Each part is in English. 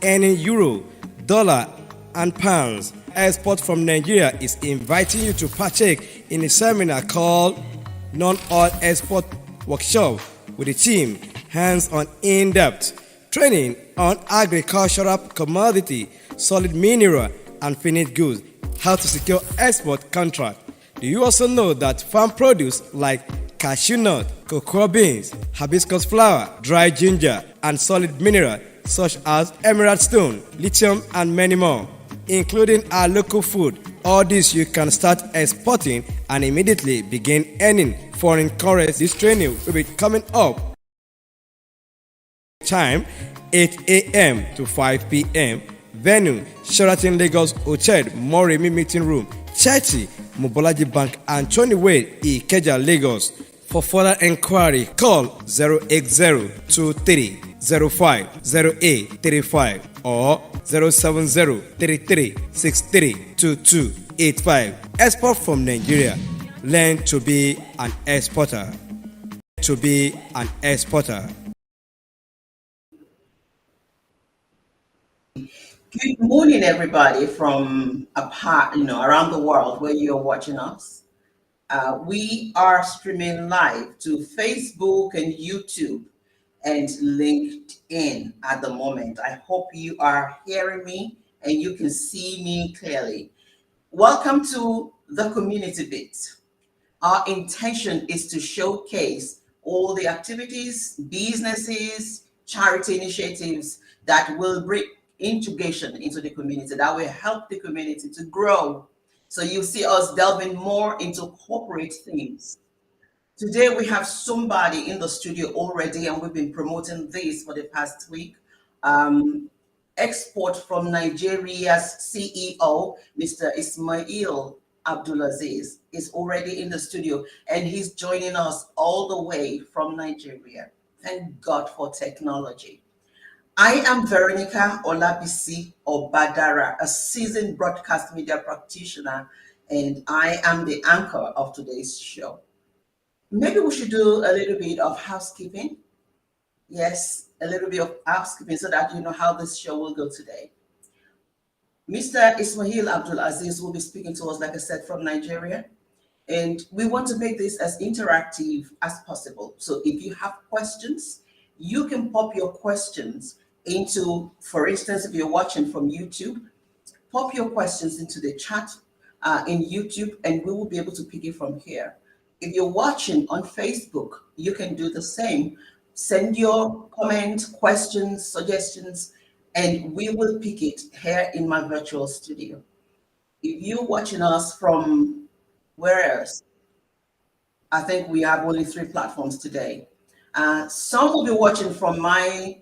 earning euro, dollar, and pounds. Export from Nigeria is inviting you to partake in a seminar called Non-Oil Export Workshop with the team hands-on in-depth training on agricultural commodity, solid mineral, and finished goods, how to secure export contract. Do you also know that farm produce like cashew nut, cocoa beans, hibiscus flower, dry ginger, and solid mineral such as emerald stone, lithium, and many more, including our local food? All this you can start exporting and immediately begin earning foreign currency. This training will be coming up. Time 8 a.m. to 5 p.m. Venue Sheraton Lagos Hotel Moremi Meeting Room 30 Mobolaji Bank Anthony Way Ikeja Lagos. For further inquiry, call 08023050835 or 07033632285. Export from Nigeria. Learn to be an exporter. To be an exporter. Good morning, everybody from around the world where you're watching us. We are streaming live to Facebook and YouTube and LinkedIn at the moment. I hope you are hearing me and you can see me clearly. Welcome to the Community Bit. Our intention is to showcase all the activities, businesses, charity initiatives that will bring integration into the community, that will help the community to grow. So you see us delving more into corporate themes. Today we have somebody in the studio already, and we've been promoting this for the past week. Export from Nigeria's CEO, Mr. Ismail AbdulAzeez, is already in the studio, and he's joining us all the way from Nigeria. Thank God for technology. I am Veronica Olabisi Obadara, a seasoned broadcast media practitioner, and I am the anchor of today's show. Maybe we should do a little bit of housekeeping. Yes, a little bit of housekeeping so that you know how this show will go today. Mr. Ismail AbdulAzeez will be speaking to us, like I said, from Nigeria. And we want to make this as interactive as possible. So if you have questions, you can pop your questions into, for instance, if you're watching from YouTube, pop your questions into the chat in YouTube, and we will be able to pick it from here. If you're watching on Facebook, you can do the same. Send your comments, questions, suggestions, and we will pick it here in my virtual studio. If you're watching us from where else? I think we have only 3 platforms today. Some will be watching from my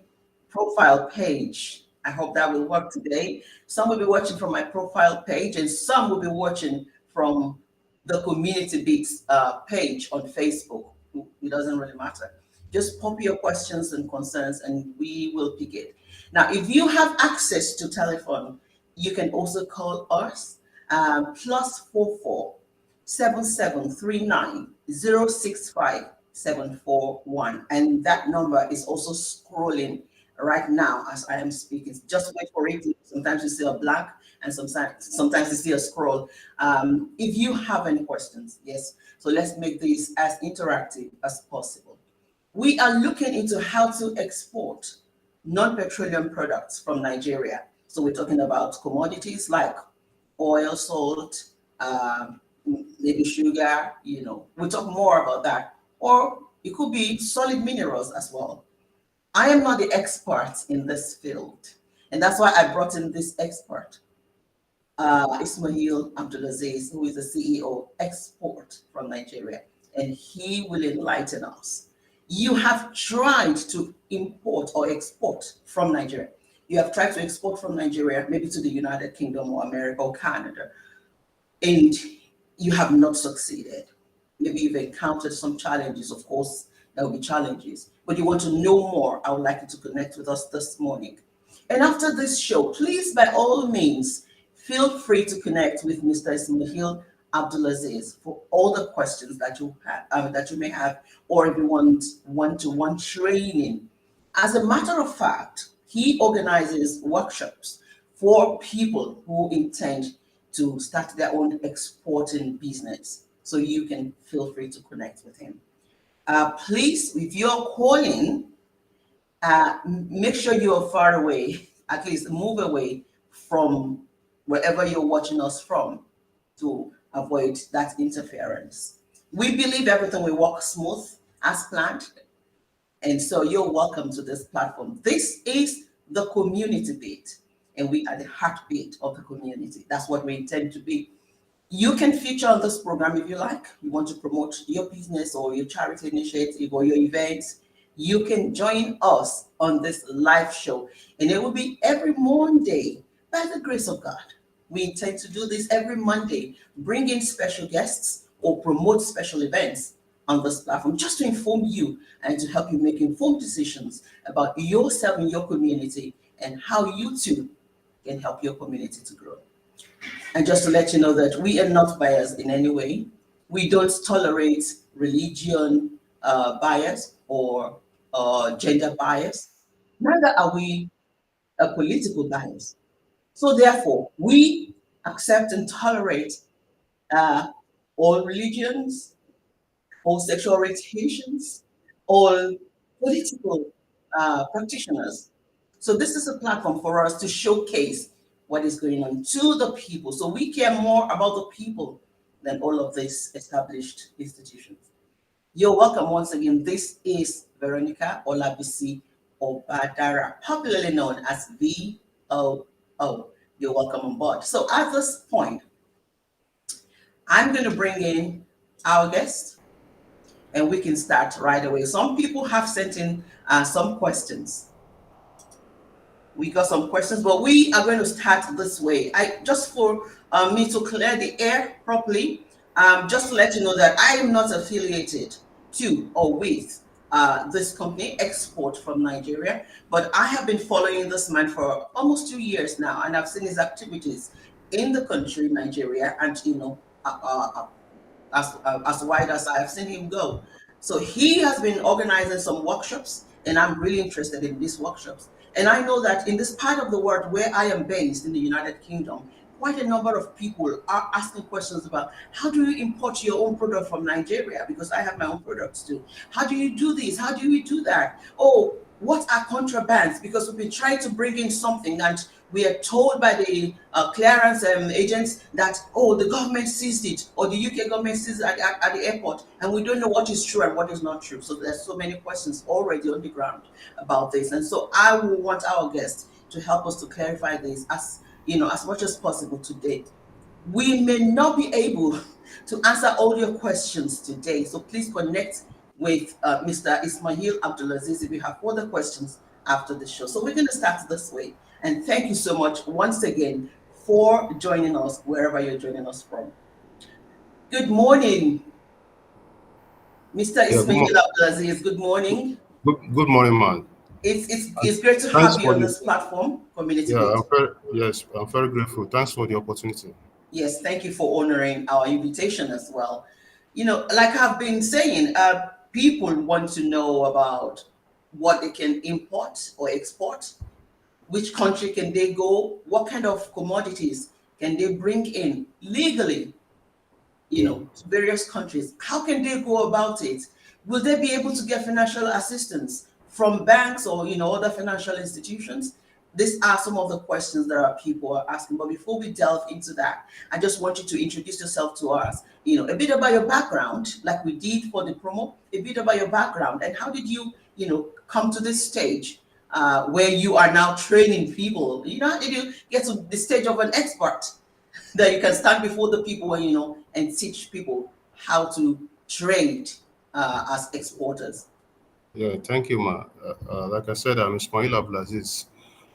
profile page. I hope that will work today. Some will be watching from my profile page, and some will be watching from the Community Beats page on Facebook. It doesn't really matter. Just pop your questions and concerns, and we will pick it. Now, if you have access to telephone, you can also call us +44 7739 065 741, and that number is also scrolling right now as I am speaking. Just wait for it. Sometimes you see a blank, and sometimes you see a scroll. If you have any questions, yes. So let's make this as interactive as possible. We are looking into how to export non-petroleum products from Nigeria. So we're talking about commodities like oil, salt, maybe sugar. We'll talk more about that. Or it could be solid minerals as well. I am not the expert in this field, and that's why I brought in this expert, Ismail AbdulAzeez, who is the CEO Export from Nigeria, and he will enlighten us. You have tried to import or export from Nigeria. You have tried to export from Nigeria, maybe to the United Kingdom or America or Canada, and you have not succeeded. Maybe you've encountered some challenges. Of course, there will be challenges, but you want to know more. I would like you to connect with us this morning. And after this show, please, by all means, feel free to connect with Mr. Ismail AbdulAzeez for all the questions that you have, that you may have, or if you want one-to-one training. As a matter of fact, He organizes workshops for people who intend to start their own exporting business. So you can feel free to connect with him. Please, if you're calling, make sure you're far away, at least move away from wherever you're watching us from to avoid that interference. We believe everything will work smooth as planned, and so you're welcome to this platform. This is the community bit, and we are the heartbeat of the community. That's what we intend to be. You can feature on this program if you like. You want to promote your business or your charity initiative or your events. You can join us on this live show, and it will be every Monday by the grace of God. We intend to do this every Monday, bring in special guests or promote special events on this platform just to inform you and to help you make informed decisions about yourself and your community and how you too can help your community to grow. And just to let you know that we are not biased in any way. We don't tolerate religion bias or gender bias. Neither are we a political bias. So therefore, we accept and tolerate uh, all religions, all sexual orientations, all political practitioners. So this is a platform for us to showcase what is going on to the people. So we care more about the people than all of these established institutions. You're welcome once again. This is Veronica Olabisi Obadara, popularly known as VOO. You're welcome on board. So at this point, I'm going to bring in our guest and we can start right away. Some people have sent in some questions. We got some questions, but we are going to start this way. I just for me to clear the air properly, just to let you know that I am not affiliated to or with this company, Export from Nigeria, but I have been following this man for almost 2 years now, and I've seen his activities in the country, Nigeria, and as wide as I have seen him go. So he has been organizing some workshops, and I'm really interested in these workshops. And I know that in this part of the world where I am based in the United Kingdom, quite a number of people are asking questions about how do you import your own product from Nigeria? Because I have my own products too. How do you do this? How do you do that? Oh, what are contrabands? Because we've been trying to bring in something and we are told by the clearance agents that, oh, the government seized it or the UK government seized it at the airport, and we don't know what is true and what is not true. So there's so many questions already on the ground about this. And so I will want our guests to help us to clarify this as much as possible today. We may not be able to answer all your questions today, so please connect with Mr. Ismail AbdulAzeez if you have further questions after the show. So we're going to start this way. And thank you so much once again for joining us wherever you're joining us from. Good morning, Mr. Yeah, Ismail AbdulAzeez. Good morning. good morning, man. It's great to Thanks have you for on the this platform, Community yeah. Bit. I'm very grateful. Thanks for the opportunity. Yes, thank you for honoring our invitation as well. Like I've been saying, people want to know about what they can import or export, which country can they go, what kind of commodities can they bring in legally, Yeah, to various countries. How can they go about it? Will they be able to get financial assistance from banks or other financial institutions? These are some of the questions that our people are asking. But before we delve into that, I just want you to introduce yourself to us. A bit about your background, like we did for the promo. A bit about your background and how did you, come to this stage where you are now training people. How did you get to the stage of an expert? That you can stand before the people and teach people how to trade as exporters. yeah. Thank you, ma. Like I said, I'm Ismail AbdulAzeez.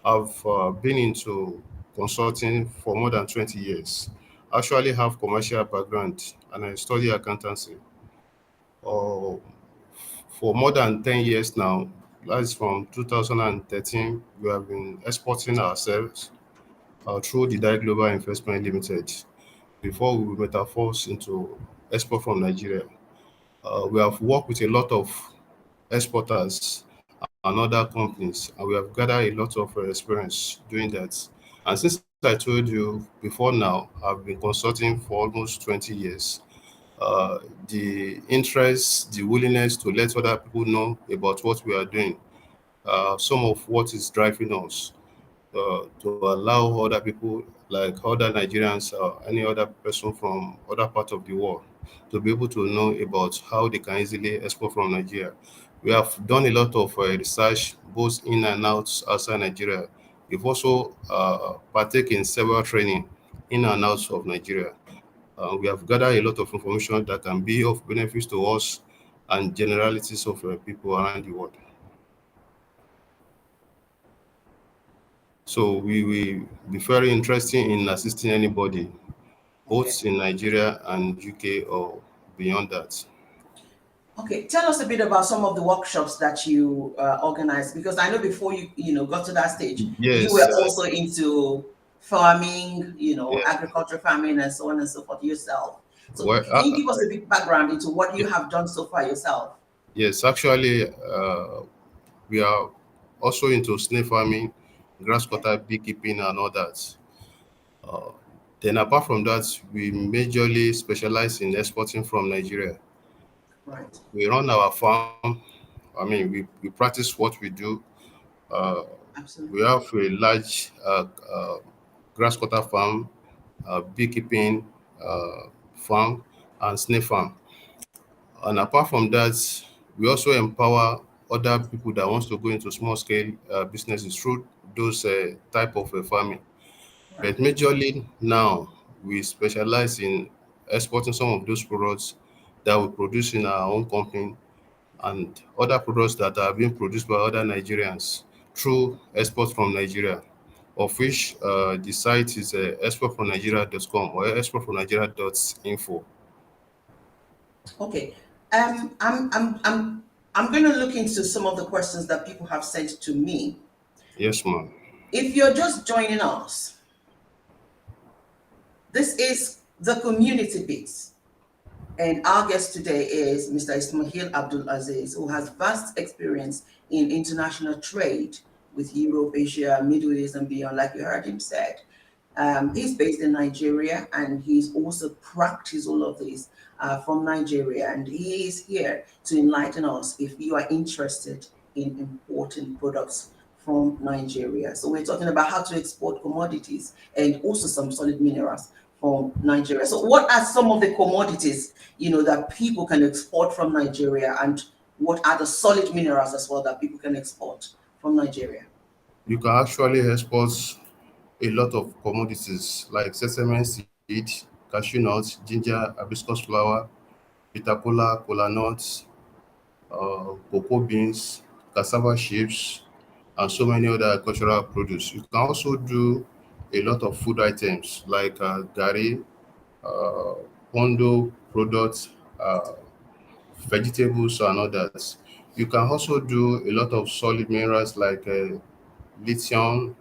I've been into consulting for more than 20 years. I actually have commercial background and I study accountancy. Uh, for more than 10 years now, that's from 2013, we have been exporting ourselves through the Dai Global Investment Limited before we metamorphose into export from Nigeria. We have worked with a lot of exporters and other companies, and we have gathered a lot of experience doing that. And since I told you before now, I've been consulting for almost 20 years. Uh, the interest, the willingness to let other people know about what we are doing, some of what is driving us to allow other people, like other Nigerians or any other person from other part of the world, to be able to know about how they can easily export from Nigeria. We have done a lot of research both in and out outside Nigeria. We've also partake in several training in and out of Nigeria. We have gathered a lot of information that can be of benefit to us and generalities of people around the world. So we will be very interested in assisting anybody, Okay. both in Nigeria and UK or beyond that. Okay, tell us a bit about some of the workshops that you organized, because I know before got to that stage, you were Yes, also into farming, yes. agriculture farming and so on and so forth yourself. So Well, can you give us a bit background into what you have done so far yourself? yes, actually, we are also into snake farming, grass Okay, cutter, beekeeping, and all that. Uh, then, apart from that, we majorly specialize in exporting from Nigeria. right, We run our farm. I mean, we practice what we do. Uh, we absolutely. have a large grass cutter farm, beekeeping farm, and snake farm. And apart from that, we also empower other people that wants to go into small scale businesses through those type of farming. Right. But majorly now, we specialize in exporting some of those products that we produce in our own company and other products that are being produced by other Nigerians through export from Nigeria, of which the site is exportfromnigeria.com or exportfromnigeria.info. Okay. I'm going to look into some of the questions that people have sent to me. Yes, ma'am. If you're just joining us, this is the community bits. And our guest today is Mr. Ismail AbdulAzeez, who has vast experience in international trade with Europe, Asia, Middle East, and beyond, like you heard him said. He's based in Nigeria, and he's also practiced all of this from Nigeria. And he is here to enlighten us if you are interested in importing products from Nigeria. So we're talking about how to export commodities and also some solid minerals from Nigeria. So what are some of the commodities, that people can export from Nigeria, and what are the solid minerals as well that people can export from Nigeria? You can actually export a lot of commodities like sesame seed, cashew nuts, ginger, hibiscus flower, bitter kola nuts, cocoa beans, cassava chips, and so many other agricultural produce. You can also do a lot of food items like gari, uh, pondo products, vegetables, and others. You can also do a lot of solid minerals like lithium,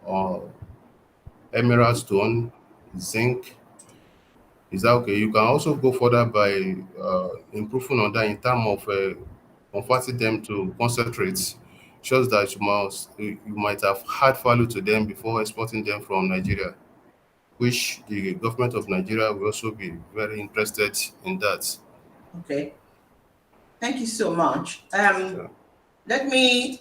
or emerald stone, zinc. Is that okay? You can also go further by improving on that in terms of converting them to concentrates. Shows that you might have had value to them before exporting them from Nigeria, which the government of Nigeria will also be very interested in that. Okay, thank you so much. Yeah. Let me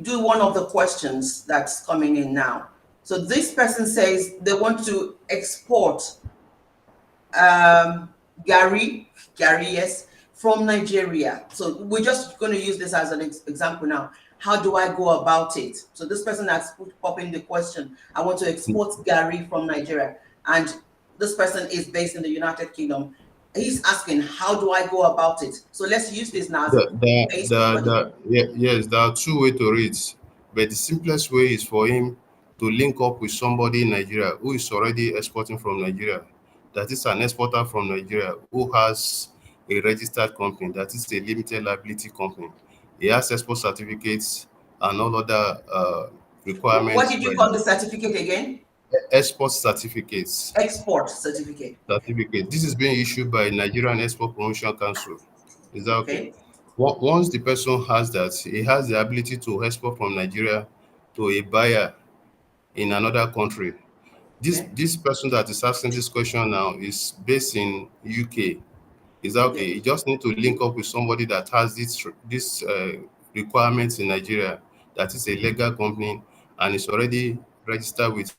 do one of the questions that's coming in now. So this person says they want to export um, Gary, yes, from Nigeria. So we're just going to use this as an example now. How do I go about it? So this person has pop in the question. I want to export Gary from Nigeria, and this person is based in the United Kingdom. He's asking, how do I go about it? So let's use this now as a case study. Yes, there are two ways to read, but the simplest way is for him to link up with somebody in Nigeria who is already exporting from Nigeria. That is an exporter from Nigeria who has a registered company, that is a limited liability company. He has export certificates and all other What requirements did by you call the certificate again? export certificates. Export certificate. Certificate. This is being issued by Nigerian Export Promotion Council. Is that okay? Okay. Once the person has that, he has the ability to export from Nigeria to a buyer in another country. Okay. This person that is asking this question now is based in UK. Is that okay? Okay. You just need to link up with somebody that has this requirements in Nigeria, that is a legal company and is already registered with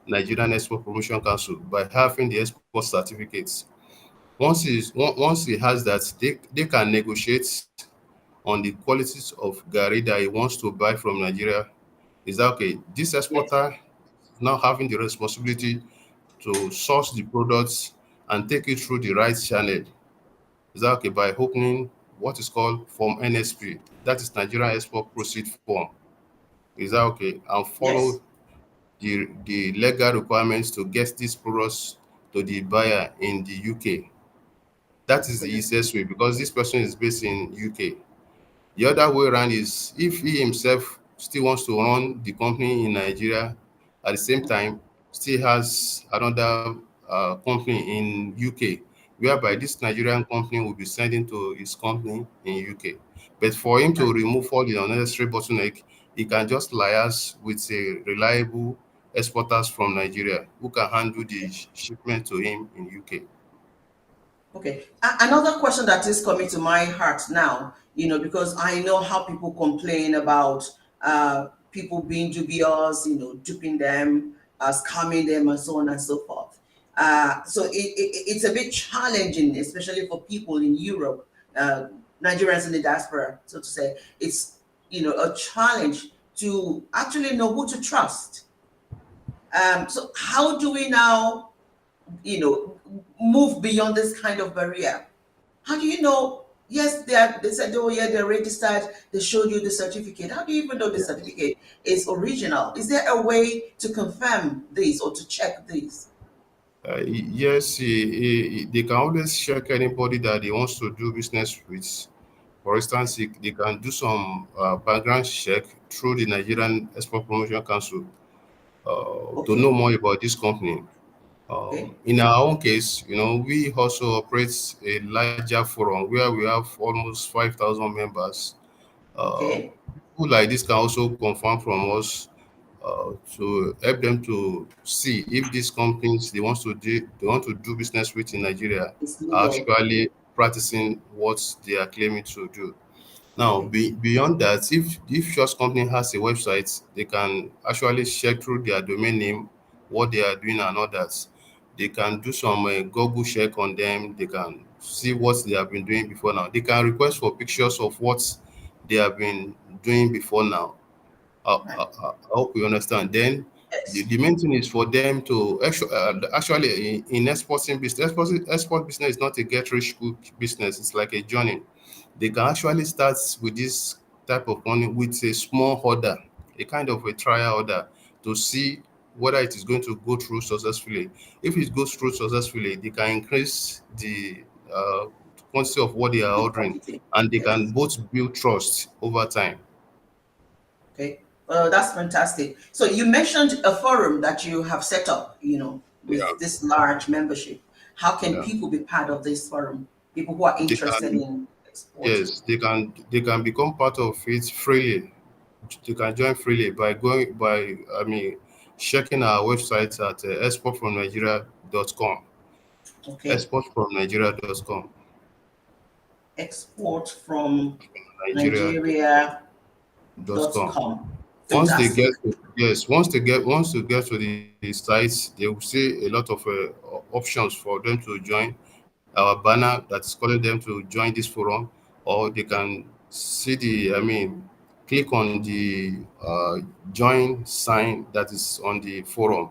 Nigerian Export Promotion Council by having the export certificates. Once he has that, they can negotiate on the qualities of Gary that he wants to buy from Nigeria. Is that okay? This Yes. exporter is now having the responsibility to source the products and take it through the right channel. Is that okay? By opening what is called Form NSP, that is Nigerian Export Proceed Form. Is that okay? And Yes. follow the legal requirements to get these products to the buyer in the UK. That is the Brilliant. easiest way because this person is based in UK. The other way around is if he himself still wants to run the company in Nigeria, at the same time still has another company in UK, whereby this Nigerian company will be sending to his company in UK. But for him to remove all the unnecessary bottleneck, he can just liaise with a reliable exporters from Nigeria who can handle the shipment to him in UK. Okay. Another question that is coming to my heart now, because I know how people complain about people being dubious, duping them, scamming them, and so on and so forth. So it's a bit challenging, especially for people in Europe, Nigerians in the diaspora, so to say. It's, a challenge to actually know who to trust. So how do we now, move beyond this kind of barrier? How do you know? Yes, they said, oh yeah, they're registered. They showed you the certificate. How do you even know the Yes. certificate is original? Is there a way to confirm this or to check this? Yes, they can always check anybody that they wants to do business with. For instance, they can do some background check through the Nigerian Export Promotion Council to know Okay, more about this company. okay, In our own case, we also operate a larger forum where we have almost 5,000 members. Uh, okay. People like this can also confirm from us to help them to see if these companies they want to do business with in Nigeria It's are legal. actually practicing what they are claiming to do. Now, Okay, beyond that, if your company has a website, they can actually check through their domain name what they are doing and all that. They can do some Google check on them. They can see what they have been doing before now. They can request for pictures of what they have been doing before now. right. I hope you understand. Then Yes. the main thing is for them to actually in exporting business, export business is not a get rich quick business. It's like a journey. They can actually start with this type of money with a small order, a kind of a trial order to see whether it is going to go through successfully. If it goes through successfully, they can increase the quantity of what they are The ordering, quantity. and they can Yes. both build trust over time. Okay. That's fantastic. So you mentioned a forum that you have set up, with Yeah, this large membership. How can yeah. people be part of this forum? People who are They interested can, in exporting. yes, they can become part of it freely. They can join freely by checking our website at exportfromnigeria.com. Okay. Exportfromnigeria.com. Export from Nigeria.com. Nigeria.com. Once they Fantastic. get to, yes, once they get to the site, they will see a lot of options for them to join our banner that is calling them to join this forum, or they can see click on the join sign that is on the forum,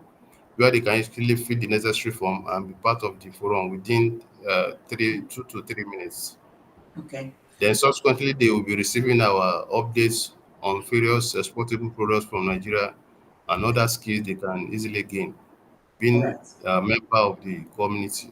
where they can actually fill the necessary form and be part of the forum within 2 to 3 minutes. Okay. Then subsequently, they will be receiving our updates on various exportable products from Nigeria and other skills they can easily gain, All being right. a member of the community.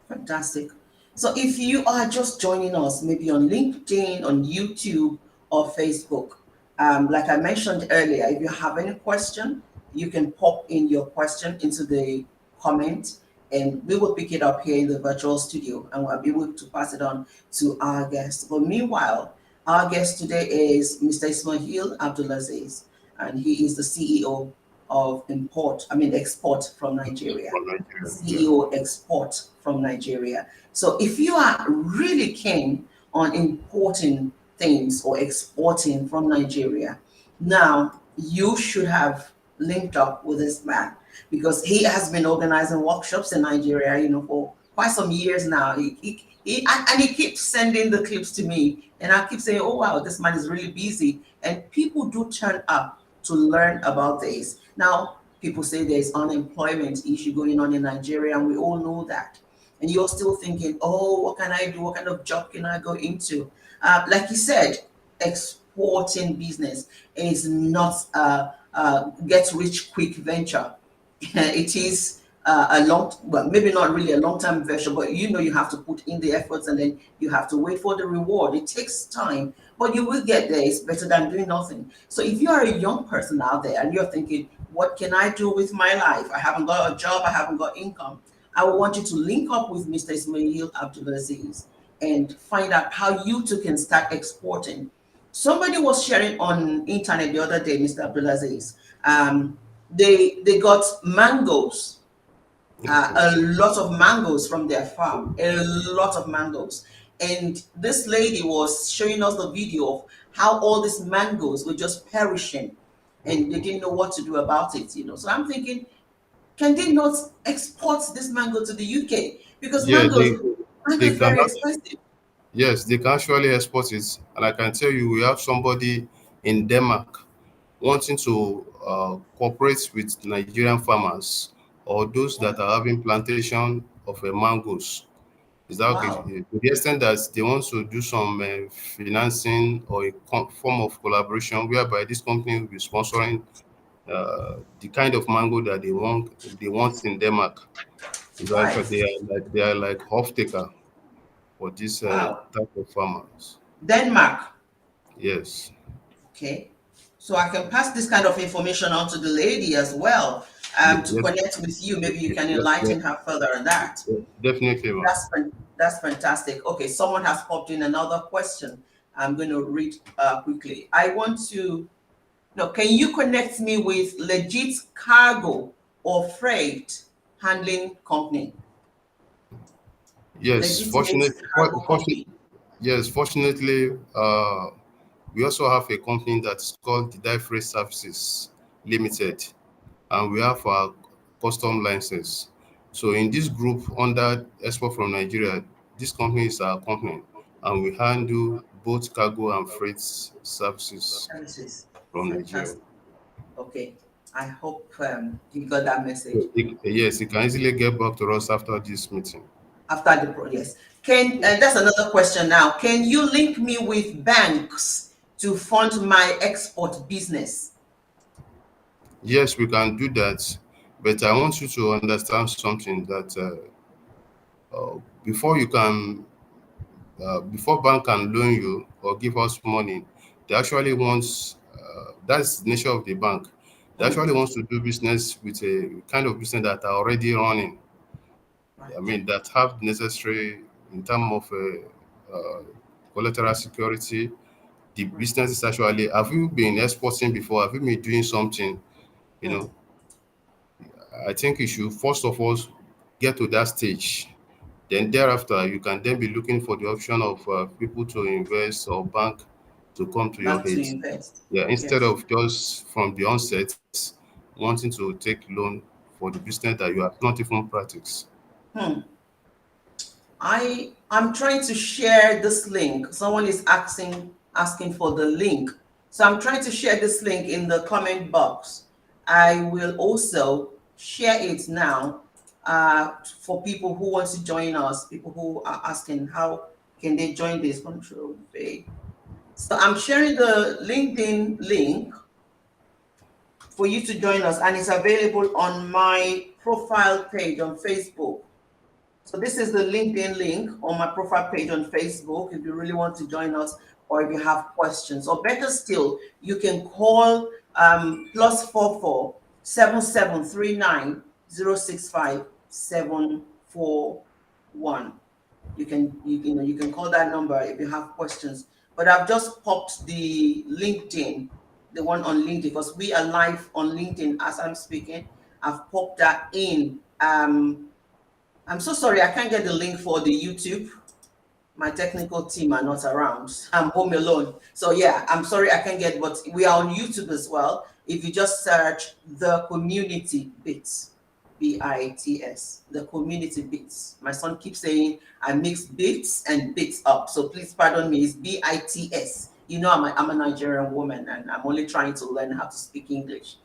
Fantastic. So if you are just joining us, maybe on LinkedIn, on YouTube, or Facebook, like I mentioned earlier, if you have any question, you can pop in your question into the comment, and we will pick it up here in the virtual studio and we'll be able to pass it on to our guests. But meanwhile, our guest today is Mr. Ismail AbdulAzeez, and he is the CEO of export from Nigeria. from Nigeria. Yeah. CEO export from Nigeria. So if you are really keen on importing things or exporting from Nigeria, now you should have linked up with this man because he has been organizing workshops in Nigeria, for quite some years now. And he keeps sending the clips to me, and I keep saying, "Oh wow, this man is really busy." And people do turn up to learn about this. Now, people say there's unemployment issue going on in Nigeria, and we all know that. And you're still thinking, "Oh, what can I do? What kind of job can I go into?" Like you said, exporting business is not get rich quick venture. It is well, maybe not really a long-term venture, but you have to put in the efforts and then you have to wait for the reward. It takes time, but you will get there. It's better than doing nothing. So if you are a young person out there and you're thinking, what can I do with my life? I haven't got a job, I haven't got income. I would want you to link up with Mr. Ismail AbdulAzeez and find out how you too can start exporting. Somebody was sharing on internet the other day, Mr. AbdulAzeez. They got mangoes, a lot of mangoes from their farm, a lot of mangoes. And this lady was showing us the video of how all these mangoes were just perishing and they didn't know what to do about it. So I'm thinking, can they not export this mango to the UK? Because Yeah, mango they is can very expensive. yes, they can actually export it. And I can tell you, we have somebody in Denmark wanting to cooperate with Nigerian farmers or those that are having plantation of mangoes. Is that okay? Wow. To the extent that they want to do some financing or a form of collaboration whereby this company will be sponsoring the kind of mango that they want in Denmark. Is that Right. they are like off taker for this Wow. type of farmers. Denmark. Yes. Okay. So I can pass this kind of information on to the lady as well, to Yes. connect with you. Maybe you can Yeah, enlighten her further on that. definitely, man. That's fantastic. Okay, someone has popped in another question. I'm going to read quickly. I want to know, can you connect me with legit cargo or freight handling company? Yes, Legitimate cargo company. fortunately, we also have a company that's called the Die Freight Services Limited, and we have our custom license. So in this group under Export from Nigeria, this company is our company, and we handle both cargo and freight services Services. from Nigeria. Fantastic. Okay. I hope you got that message. So yes, you can easily get back to us after this meeting. After the yes. That's another question now. Can you link me with banks to fund my export business? Yes, we can do that, but I want you to understand something that before you can, before bank can loan you or give us money, they actually wants, that's the nature of the bank. They Hmm. actually wants to do business with a kind of business that are already running. I Right. mean, that have necessary in terms of collateral security. The Right. business is actually, have you been exporting before? Have you been doing something? You Hmm. know, I think you should first of all get to that stage. Then thereafter, you can then be looking for the option of people to invest or bank to come to your Back to aid. invest. Yeah, instead Yes. of just from the onset wanting to take loan for the business that you have not even practiced. Hmm. I'm trying to share this link. Someone is asking for the link. So I'm trying to share this link in the comment box. I will also share it now for people who want to join us, people who are asking how can they join this control V. So I'm sharing the LinkedIn link for you to join us, and it's available on my profile page on Facebook. So this is the LinkedIn link on my profile page on Facebook if you really want to join us or if you have questions. Or better still, you can call +44 7739 065 741. You can call that number if you have questions. But I've just popped the LinkedIn, the one on LinkedIn, because we are live on LinkedIn as I'm speaking. I've popped that in. I'm so sorry I can't get the link for the YouTube. My technical team are not around. I'm home alone. So yeah, I'm sorry I can't get, but we are on YouTube as well. If you just search the community bits, BITS, the community bits. My son keeps saying I mix bits and bits up. So please pardon me, it's BITS. You know, I'm a Nigerian woman and I'm only trying to learn how to speak English.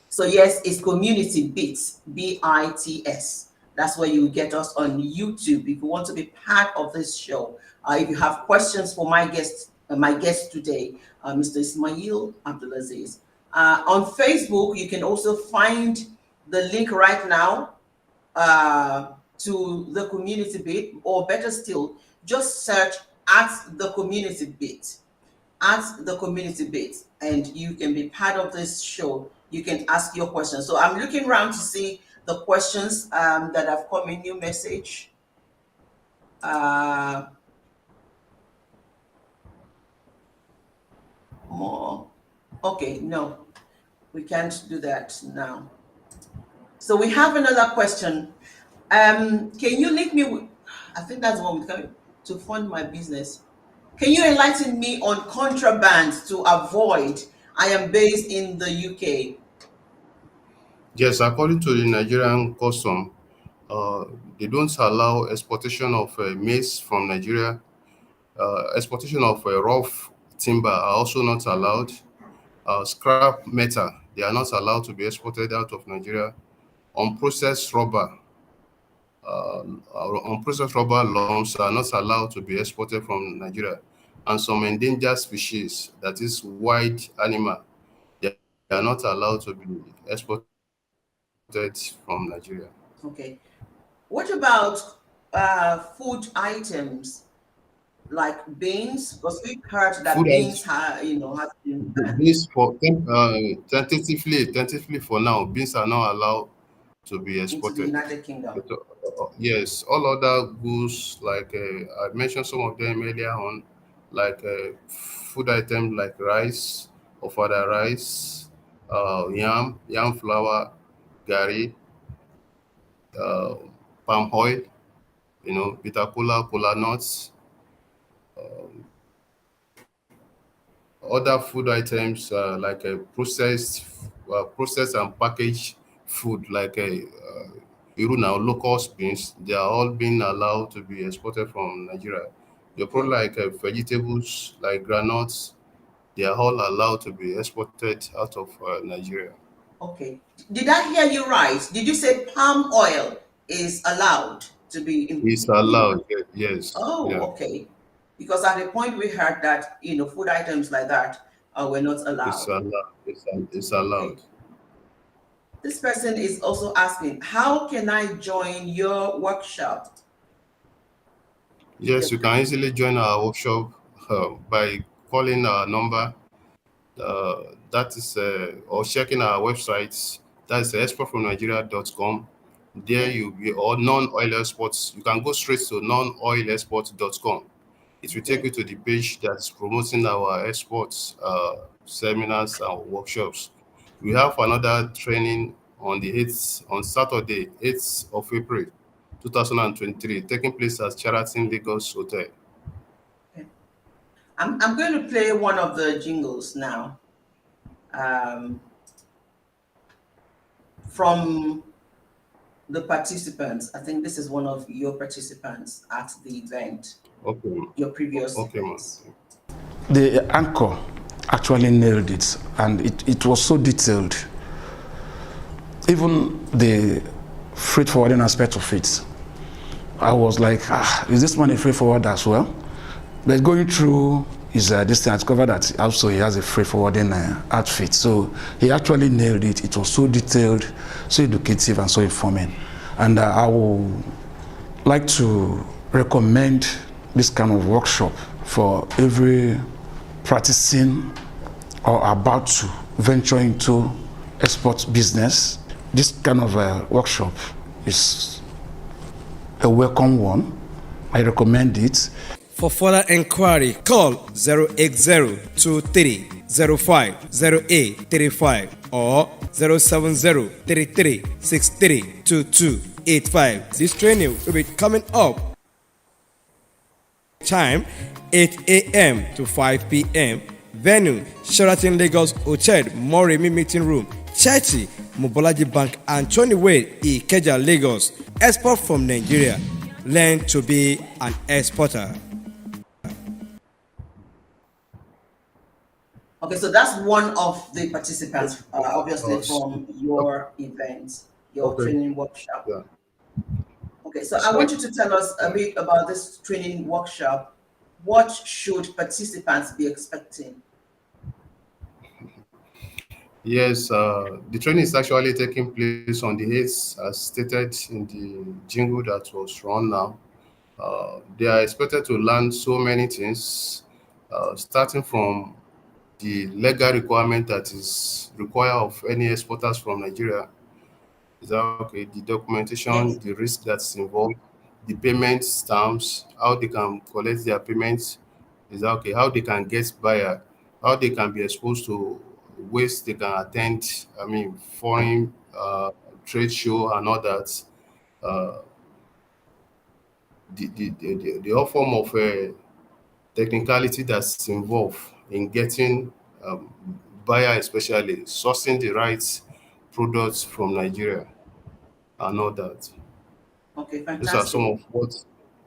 So yes, it's community bits, BITS. That's where you will get us on YouTube. If you want to be part of this show, if you have questions for my guest today, Mr. Ismail AbdulAzeez. On Facebook, you can also find the link right now to the community bit, or better still, just search at the community bit. At the community bit, and you can be part of this show. You can ask your questions. So I'm looking around to see the questions that have come in. New message. More. Okay, no, we can't do that now. So we have another question. Can you link me with, I think that's one to fund my business. Can you enlighten me on contraband to avoid? I am based in the UK. Yes, according to the Nigerian custom, they don't allow exportation of maize from Nigeria. Exportation of rough timber are also not allowed. Scrap metal, they are not allowed to be exported out of Nigeria. Unprocessed rubber, unprocessed rubber lumps are not allowed to be exported from Nigeria. And some endangered species, that is wild animal, they are not allowed to be exported from Nigeria. Okay. What about food items like beans? Because we've heard that Food beans items, have been banned beans tentatively for now, beans are not allowed to be into the exported. United Kingdom. But, yes, all other goods, like I mentioned some of them earlier on, like food items like rice, or further rice, yam flour, gari, uh, palm oil, bitter cola nuts, other food items like processed and packaged food like now locust beans, they are all being allowed to be exported from Nigeria. The Okay. product like vegetables, like granules, they are all allowed to be exported out of Nigeria. Okay. Did I hear you right? Did you say palm oil is allowed to be It's in? allowed, yes, Oh, yeah, okay. Because at the point we heard that food items like that were not it's allowed. allowed, it's Okay. allowed. This person is also asking, how can I join your workshop? Yes, The- you can easily join our workshop by calling our number, that is or checking our website, that is exportfromnigeria.com. There Okay. you be, or non-oil exports, you can go straight to non-oilexport.com. It will take Okay. you to the page that's promoting our exports seminars and workshops. We have another training on the 8th, on Saturday 8th of April 2023, taking place at Sheraton Lagos Hotel. Okay. I'm going to play one of the jingles now from the participants. I think this is one of your participants at the event, Okay, your previous okay, man. events. The anchor actually nailed it, and it was so detailed. Even the freight forwarding aspect of it, I was like, is this man a freight forwarder as well? But going through his this thing, I discovered that also he has a freight forwarding outfit. So he actually nailed it. It was so detailed, so educative, and so informing. And I would like to recommend this kind of workshop for every practicing or about to venture into export business. This kind of workshop is a welcome one. I recommend it. For further inquiry, call 08023050835 or 07033632285. This training will be coming up. Time 8 a.m. to 5 p.m. Venue Sheraton Lagos Hotel Moremi Meeting Room, Chachi Mobolaji Bank and 20 Way Ikeja Lagos. Export from Nigeria. Learn to be an exporter. Okay, so that's one of the participants, obviously from your event, your training workshop. Yeah. Okay, so I want you to tell us a bit about this training workshop. What should participants be expecting? Yes, the training is actually taking place on the 8th, as stated in the jingle that was run now. They are expected to learn so many things, starting from the legal requirement that is required of any exporters from Nigeria. Is that okay? The documentation, Yes. the risk that's involved, the payment stamps, how they can collect their payments. Is that okay? How they can get buyer, how they can be exposed to ways they can attend. I mean, foreign trade show and all that. Uh, the whole form of technicality that's involved in getting buyer, especially sourcing the right products from Nigeria and all that. Okay, These are some fantastic. of what,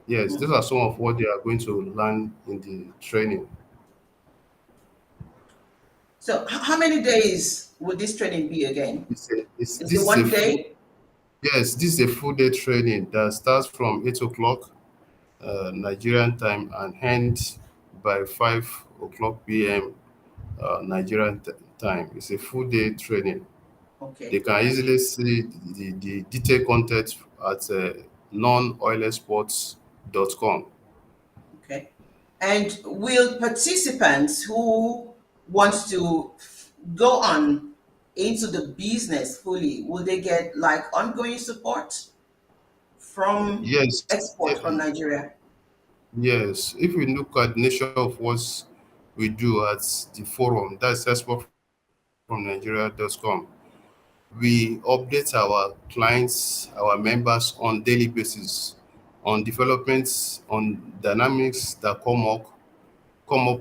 yes, these are some of what they are going to learn in the training. So how many days would this training be again? This Is it is one a full, day? yes, this is a full day training that starts from 8 o'clock Nigerian time and ends by 5 o'clock p.m. Nigerian time. It's a full day training. Okay. They can easily see the detailed content at nonoilesports.com. Okay. And will participants who want to go on into the business fully, will they get like ongoing support from Yes, export from Nigeria? yes. If we look at the nature of what we do at the forum, that's exportfromnigeria.com, we update our clients, our members on daily basis on developments, on dynamics that come up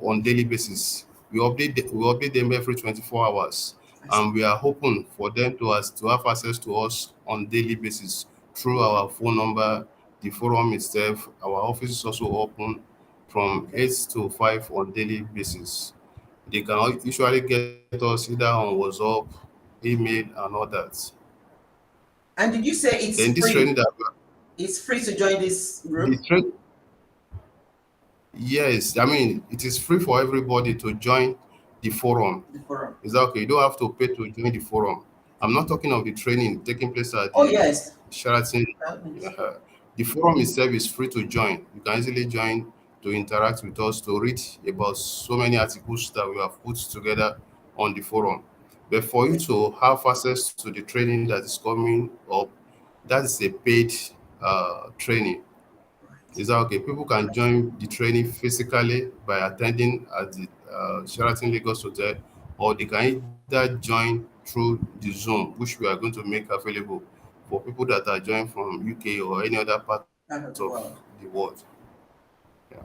on daily basis. We update them every 24 hours, and we are hoping for them to have access to us on daily basis through our phone number, the forum itself. Our office is also open from 8 to 5 on daily basis. They can usually get us either on WhatsApp, email, and all that. And did you say it's Then this free? training that It's free to join this the group? train yes, I mean it is free for everybody to join the forum. The forum. Is that okay? You don't have to pay to join the forum. I'm not talking of the training taking place at Oh, the yes. Sheraton. That means- The forum itself is free to join. You can easily join to interact with us, to read about so many articles that we have put together on the forum. But for you to have access to the training that is coming up, that is a paid training. Is that okay? People can join the training physically by attending at the Sheraton Lagos Hotel, or they can either join through the Zoom, which we are going to make available for people that are joining from UK or any other part That as well. of the world. Yeah.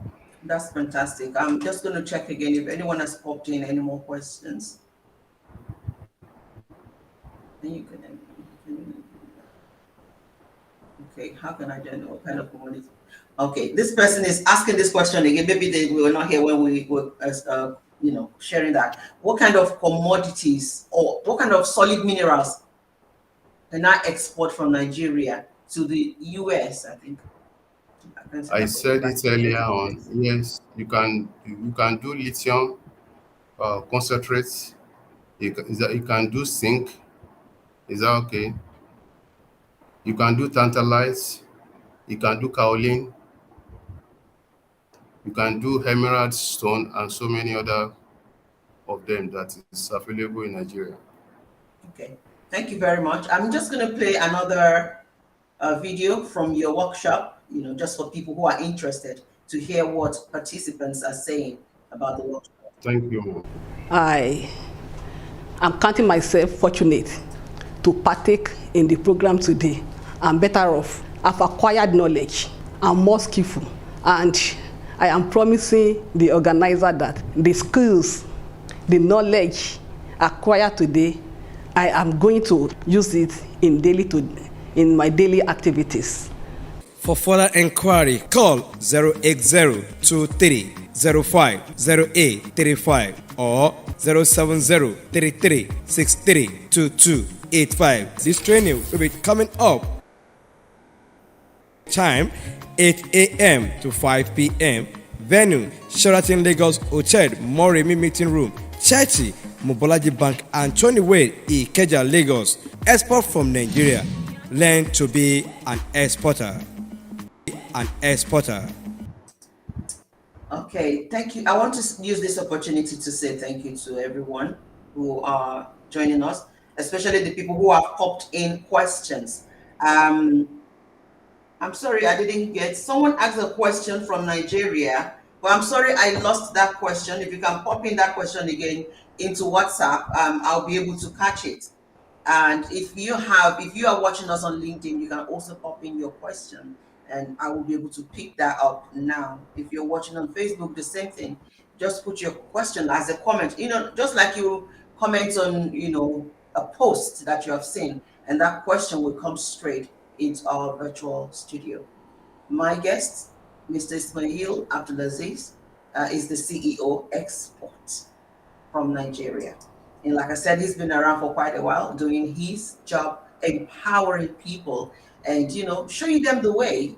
That's fantastic. I'm just going to check again if anyone has popped in any more questions. Then you can. Okay, how can I join? What kind of commodity? Okay, this person is asking this question again. Maybe they were not here when we were, sharing that. What kind of commodities or what kind of solid minerals can I export from Nigeria to the US? I think. I said it earlier on. Yes, you can do lithium concentrates. You can do zinc. Is that okay? You can do tantalite. You can do kaolin. You can do emerald stone and so many other of them that is available in Nigeria. Okay, thank you very much. I'm just going to play another video from your workshop just for people who are interested to hear what participants are saying about the workshop. Thank you. I am counting myself fortunate to partake in the program today. I'm better off. I've acquired knowledge. I'm more skillful. And I am promising the organizer that the skills, the knowledge acquired today, I am going to use it in my daily activities. For further inquiry, call 08023050835 or 07033632285. This training will be coming up. Time 8 a.m. to 5 p.m. Venue Sheraton Lagos Hotel Moremi Meeting Room, Churchy, Mobolaji Bank, and 20 Way, Ikeja, Lagos. Export from Nigeria. Learn to be an exporter. Okay, thank you. I want to use this opportunity to say thank you to everyone who are joining us, especially the people who have popped in questions. I'm sorry I didn't get, someone asked a question from Nigeria, but I'm sorry I lost that question. If you can pop in that question again into WhatsApp, I'll be able to catch it. And if you are watching us on LinkedIn, you can also pop in your question and I will be able to pick that up now. If you're watching on Facebook, the same thing. Just put your question as a comment, just like you comment on, a post that you have seen, and that question will come straight into our virtual studio. My guest, Mr. Ismail AbdulAzeez, is the CEO Export from Nigeria. And like I said, he's been around for quite a while doing his job, empowering people and, showing them the way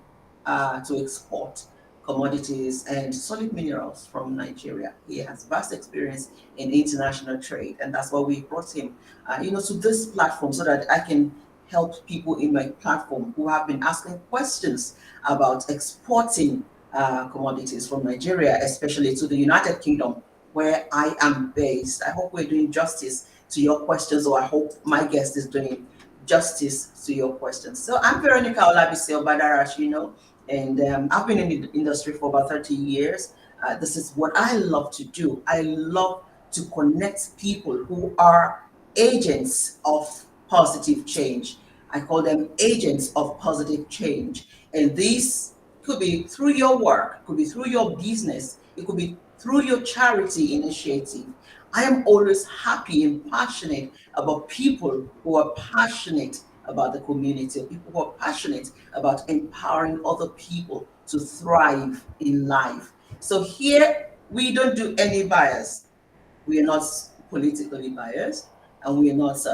to export commodities and solid minerals from Nigeria. He has vast experience in international trade, and that's why we brought him, to this platform so that I can help people in my platform who have been asking questions about exporting commodities from Nigeria, especially to the United Kingdom, where I am based. I hope we're doing justice to your questions, or I hope my guest is doing justice to your questions. So I'm Veronica Olabisi Obadarash, and I've been in the industry for about 30 years. This is what I love to do. I love to connect people who are agents of positive change. I call them agents of positive change. And this could be through your work, could be through your business, it could be through your charity initiative. I am always happy and passionate about people who are passionate about the community, people who are passionate about empowering other people to thrive in life. So here, we don't do any bias. We are not politically biased, and we are not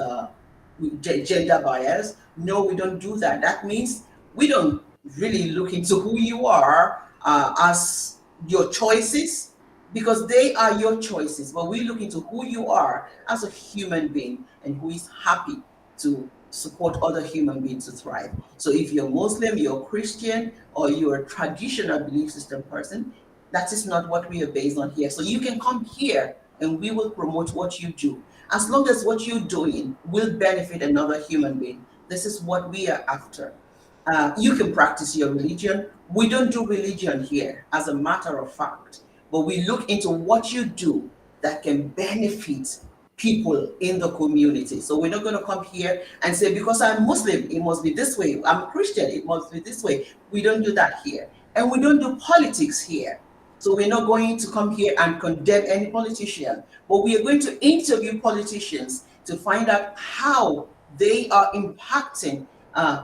gender biased. No, we don't do that. That means we don't really look into who you are as your choices, because they are your choices, but we look into who you are as a human being and who is happy to support other human beings to thrive. So if you're Muslim, you're Christian, or you're a traditional belief system person, that is not what we are based on here. So you can come here and we will promote what you do, as long as what you're doing will benefit another human being. This is what we are after. You can practice your religion. We don't do religion here, as a matter of fact, but we look into what you do that can benefit people in the community. So we're not going to come here and say, because I'm Muslim, it must be this way. I'm Christian, it must be this way. We don't do that here. And we don't do politics here. So we're not going to come here and condemn any politician, but we are going to interview politicians to find out how they are impacting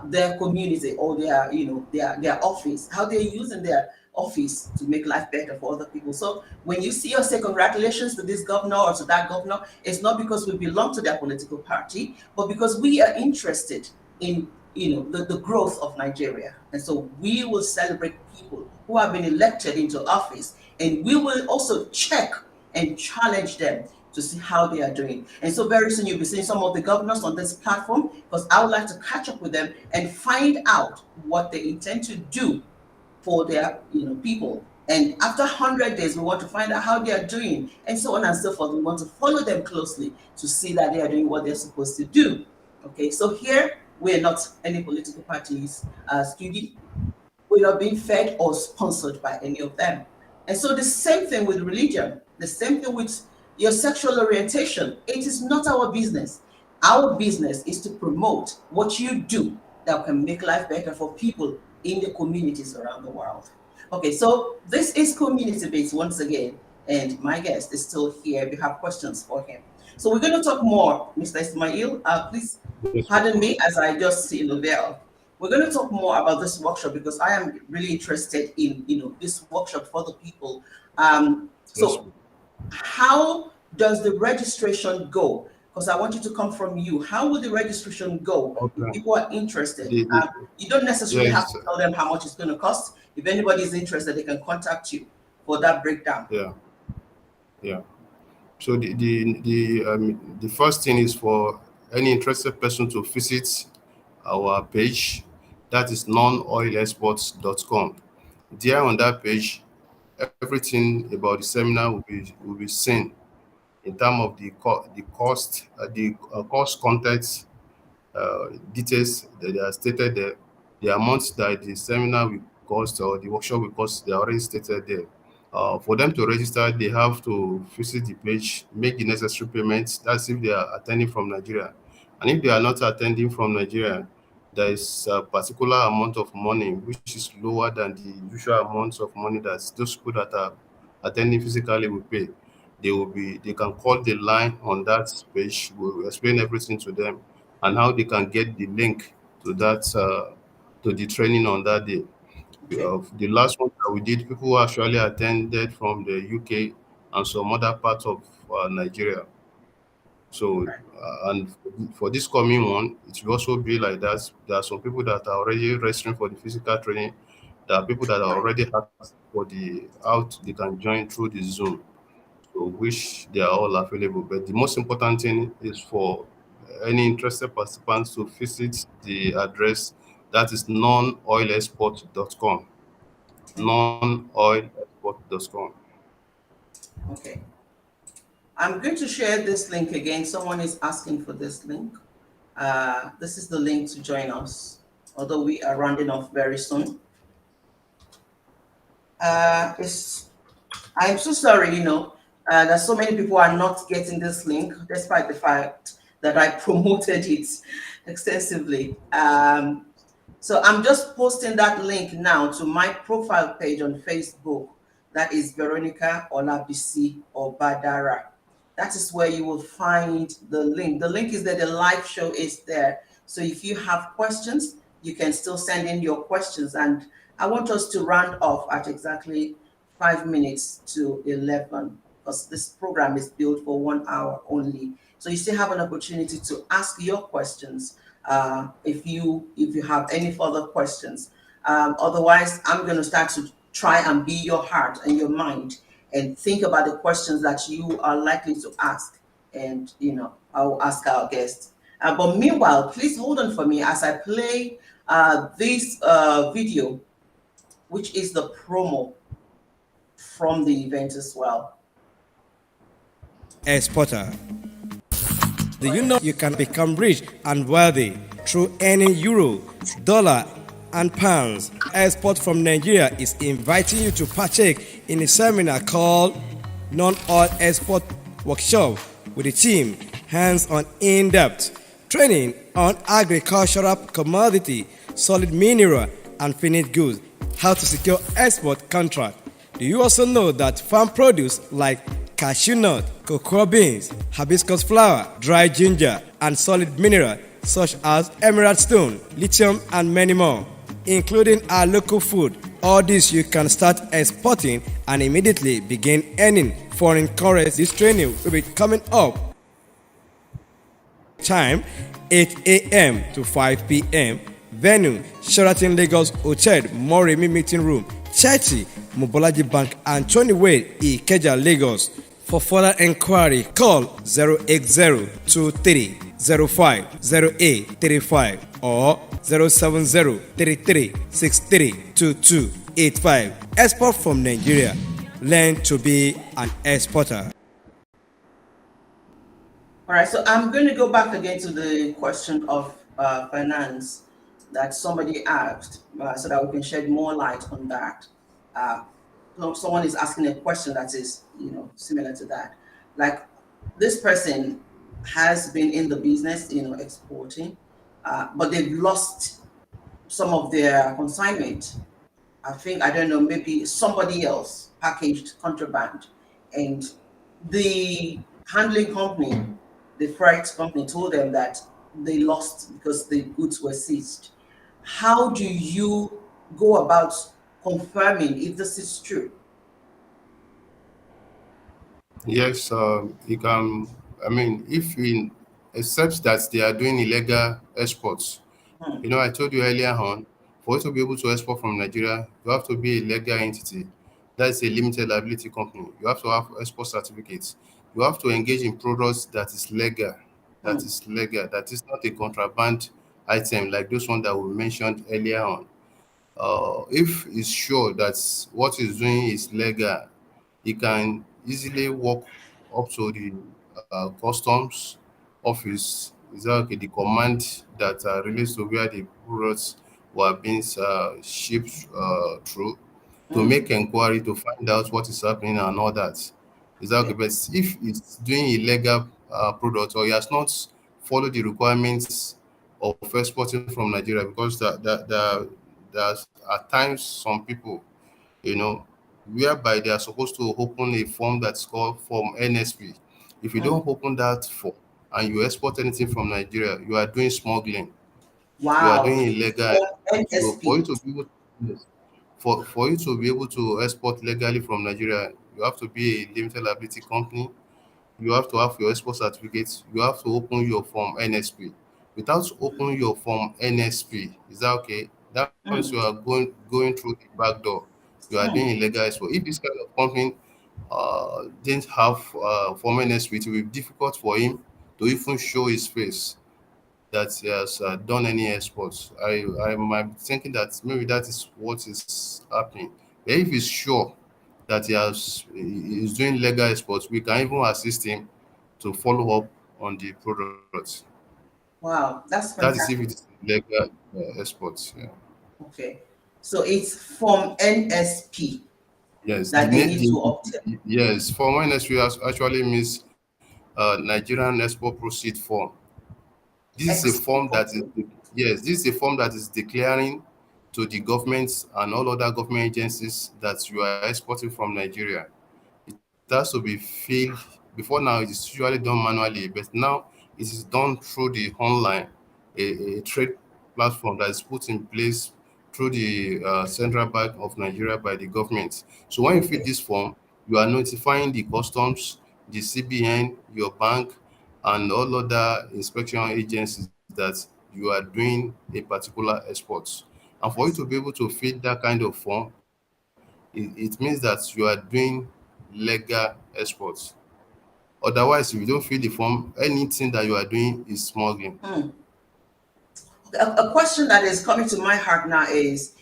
their community or their office, how they're using their office to make life better for other people. So when you see us say congratulations to this governor or to that governor, it's not because we belong to their political party, but because we are interested in the growth of Nigeria. And so we will celebrate people who have been elected into office, and we will also check and challenge them to see how they are doing. And so very soon you'll be seeing some of the governors on this platform, because I would like to catch up with them and find out what they intend to do for their people. And after 100 days, we want to find out how they are doing, and so on and so forth. We want to follow them closely to see that they are doing what they're supposed to do. Okay, so here we're not any political parties studio. we're not being fed or sponsored by any of them. And so the same thing with religion, the same thing with your sexual orientation. It is not our business. Our business is to promote what you do that can make life better for people in the communities around the world. Okay, so this is community based once again, and my guest is still here if you have questions for him. So we're going to talk more, Mr. Ismail. Please Yes, pardon me as I just see the veil. We're going to talk more about this workshop because I am really interested in this workshop for the people. yes, So how does the registration go? Because I want you to come from you. How will the registration go if okay. people are interested? The, You don't necessarily have yes, to tell them how much it's going to cost. If anybody is interested, they can contact you for that breakdown. yeah, yeah. So the first thing is for any interested person to visit our page, that is nonoilexports.com. There on that page, everything about the seminar will be seen in terms of the cost content details that they are stated there, the amounts that the seminar will cost or the workshop will cost, they are already stated there. For them to register, they have to visit the page, make the necessary payments. That's if they are attending from Nigeria. And if they are not attending from Nigeria, there is a particular amount of money which is lower than the usual amounts of money that those people that are attending physically will pay. They can call the line on that page. We'll explain everything to them and how they can get the link to that to the training on that day. Okay. The last one that we did, people who actually attended from the UK and some other parts of Nigeria. So, Right. and for this coming one, it will also be like that. There are some people that are already registering for the physical training. There are people that are already asked for the out, they can join through the Zoom, so which they are all available. But the most important thing is for any interested participants to visit the address that is nonoilexport.com. Nonoilexport.com. Okay. I'm going to share this link again. Someone is asking for this link. This is the link to join us, although we are rounding off very soon. I'm so sorry, that so many people are not getting this link, despite the fact that I promoted it extensively. So I'm just posting that link now to my profile page on Facebook. That is Veronica Olabisi Obadara. That is where you will find the link. The link is there, the live show is there. So if you have questions, you can still send in your questions. And I want us to round off at exactly 5 minutes to 11, because this program is built for 1 hour only. So you still have an opportunity to ask your questions if you have any further questions. Otherwise, I'm going to start to try and be your heart and your mind and think about the questions that you are likely to ask. And, I'll ask our guests. But meanwhile, please hold on for me as I play this video, which is the promo from the event as well. Exporter. Do you know you can become rich and wealthy through earning euro, dollar, and pounds? Export from Nigeria is inviting you to partake in a seminar called Non-Oil Export Workshop with the team hands-on in-depth training on agricultural commodity, solid mineral, and finished goods, how to secure export contract. Do you also know that farm produce like cashew nut, cocoa beans, hibiscus flower, dry ginger, and solid mineral such as emerald stone, lithium, and many more, including our local food? All this you can start exporting and immediately begin earning foreign currency. This training will be coming up. Time 8 a.m. to 5 p.m. Venue Sheraton Lagos Hotel, Moremi Meeting Room, 30 Mobolaji Bank, Anthony Way, Ikeja, Lagos. For further inquiry, call 08023050835 or 07033632285. Export from Nigeria. Learn to be an exporter. All right, so I'm going to go back again to the question of finance. that somebody asked, so that we can shed more light on that. Uh, so someone is asking a question that is, similar to that. Like, this person has been in the business, exporting, but they've lost some of their consignment. I think, I don't know, maybe somebody else packaged contraband, and the handling company, the freight company, told them that they lost because the goods were seized. How do you go about confirming if this is true? Yes, you can. I mean, if in except that they are doing illegal exports. Hmm. I told you earlier on, for you to be able to export from Nigeria, you have to be a legal entity. That is a limited liability company. You have to have export certificates. You have to engage in products that is legal. That Hmm. is legal. That is not a contraband item like those one that we mentioned earlier on. If it's sure that what he's doing is legal, he can easily walk up to the customs office. Is that okay? The command that relates to where the products were being shipped through, to Hmm. make inquiry to find out what is happening and all that. Is that okay? Okay. But if it's doing illegal product, or he has not followed the requirements of exporting from Nigeria, because there's at times some people, you know, whereby they are supposed to open a form that's called Form NSP. If you Hmm. don't open that form and you export anything from Nigeria, you are doing smuggling. You are Wow. doing illegal. For So for you NSP. to be able, yes, for you to be able to export legally from Nigeria, you have to be a limited liability company. You have to have your export certificates. You have to open your form NSP. Without opening your form NSP, is that okay? That means Hmm. you are going through the back door. You are Hmm. doing illegal export. If this kind of company didn't have form NSP, it will be difficult for him to even show his face that he has done any exports. I'm thinking that maybe that is what is happening. But if he's sure that he is doing legal exports, we can even assist him to follow up on the products. Wow, that's That is if it is fantastic. legal exports. Yeah. Okay. So it's from NSP Yes, that they need to obtain. yes. Form NSP actually means Nigerian Export Proceed Form. This is a form that is, Okay. yes, this is a form that is declaring to the governments and all other government agencies that you are exporting from Nigeria. It has to be filled. Before now, it is usually done manually, but now it is done through the online, a trade platform that is put in place through the Central Bank of Nigeria by the government. So when you fill Okay. this form, you are notifying the customs, the CBN, your bank, and all other inspection agencies that you are doing a particular export. And for you to be able to fill that kind of form, it means that you are doing legal exports. Otherwise, if you don't fill the form, anything that you are doing is smuggling. Hmm. A question that is coming to my heart now is,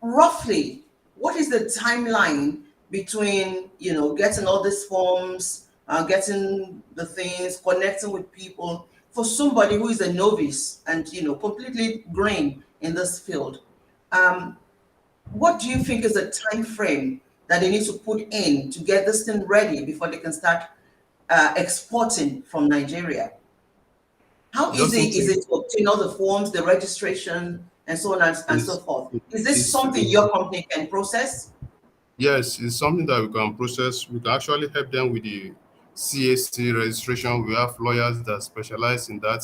roughly, what is the timeline between, getting all these forms, getting the things, connecting with people, for somebody who is a novice and, completely green in this field? Um, what do you think is the time frame that they need to put in to get this thing ready before they can start exporting from Nigeria? How It easy doesn't is take. it to obtain all the forms, the registration, and so on and so It's, forth? it, Is this it's, something it's your company can process? Yes, it's something that we can process. We can actually help them with the CAC registration. We have lawyers that specialize in that.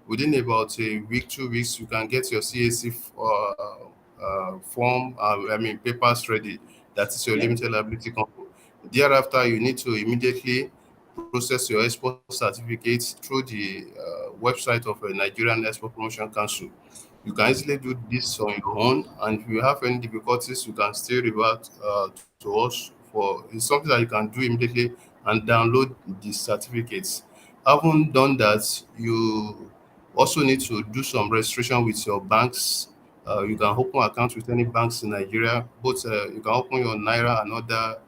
Within about a week, 2 weeks, you can get your CAC form, papers ready. That is your Okay. limited liability company. Thereafter, you need to immediately process your export certificates through the website of a Nigerian Export Promotion Council. You can easily do this on your own, and if you have any difficulties, you can still revert to us. For it's something that you can do immediately and download the certificates. Having done that, you also need to do some registration with your banks. You can open accounts with any banks in Nigeria. Both you can open your Naira and other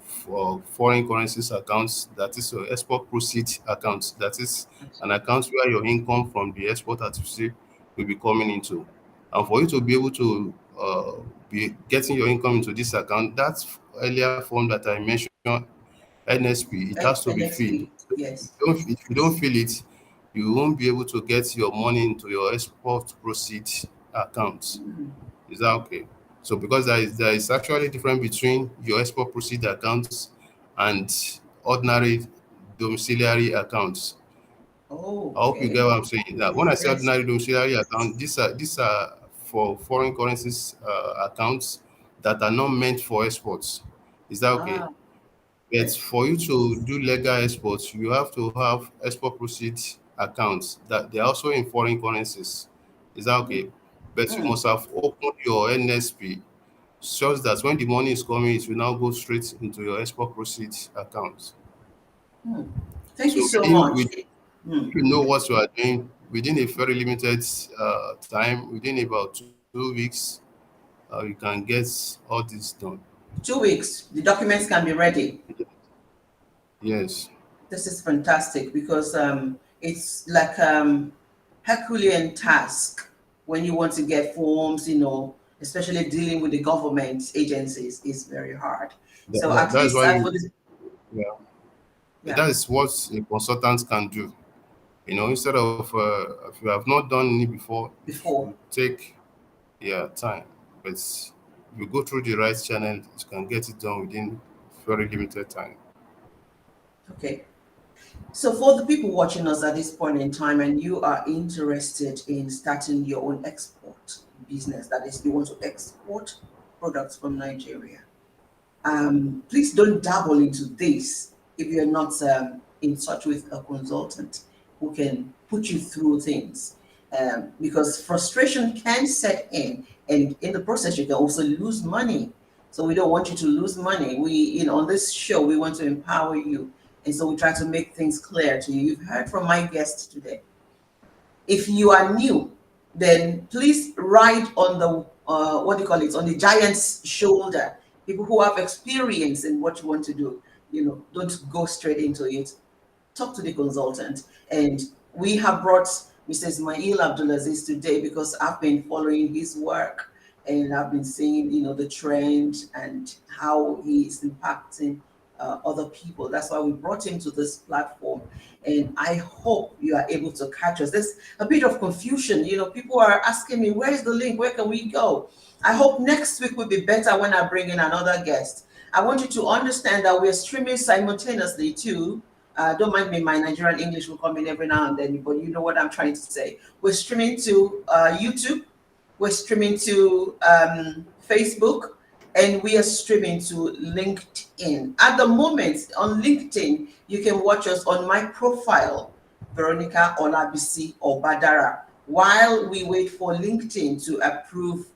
for foreign currencies accounts, that is your export proceed account, that is an account where your income from the export that you see will be coming into. And for you to be able to be getting your income into this account, that earlier form that I mentioned, NSP, it has to be filled. NXP, yes. If you don't fill it, you won't be able to get your money into your export proceed account. Is that okay? So because there is actually difference between your export proceed accounts and ordinary domiciliary accounts. I hope you Okay. get what I'm saying. Now, when I say Yes. ordinary domiciliary account, these are for foreign currencies accounts that are not meant for exports. Is that okay? Ah, But okay. for you to do legal exports, you have to have export proceeds accounts that they're also in foreign currencies. Is that okay? But you Mm, must have opened your NSP such that when the money is coming, it will now go straight into your export proceeds account. mm. Thank you So so much. if you know what you are doing within a very limited time, within about 2 weeks, you can get all this done. 2 weeks, the documents can be ready. Yes. This is fantastic because it's like Herculean task when you want to get forms, especially dealing with the government agencies is very hard. So at That's least why for this, yeah, yeah, that is what a consultant can do. Instead of if you have not done it before, it before. will take time. But if you go through the right channel, you can get it done within very limited time. Okay. So for the people watching us at this point in time and you are interested in starting your own export business, that is, you want to export products from Nigeria, please don't dabble into this if you're not in touch with a consultant who can put you through things. Because frustration can set in, and in the process, you can also lose money. So we don't want you to lose money. On this show, we want to empower you, and so we try to make things clear to you. You've heard from my guest today. If you are new, then please ride on the what do you call it, on the giant's shoulder. People who have experience in what you want to do. Don't go straight into it. Talk to the consultant. And we have brought Mr. Ismail AbdulAzeez today because I've been following his work and I've been seeing, the trend and how he is impacting other people. That's why we brought him to this platform. And I hope you are able to catch us. There's a bit of confusion. People are asking me, where is the link? Where can we go? I hope next week will be better when I bring in another guest. I want you to understand that we're streaming simultaneously too. Don't mind me, my Nigerian English will come in every now and then, but you know what I'm trying to say. We're streaming to YouTube, we're streaming to Facebook, and we are streaming to LinkedIn. At the moment, on LinkedIn, you can watch us on my profile, Veronica Olabisi or Badara, while we wait for LinkedIn to approve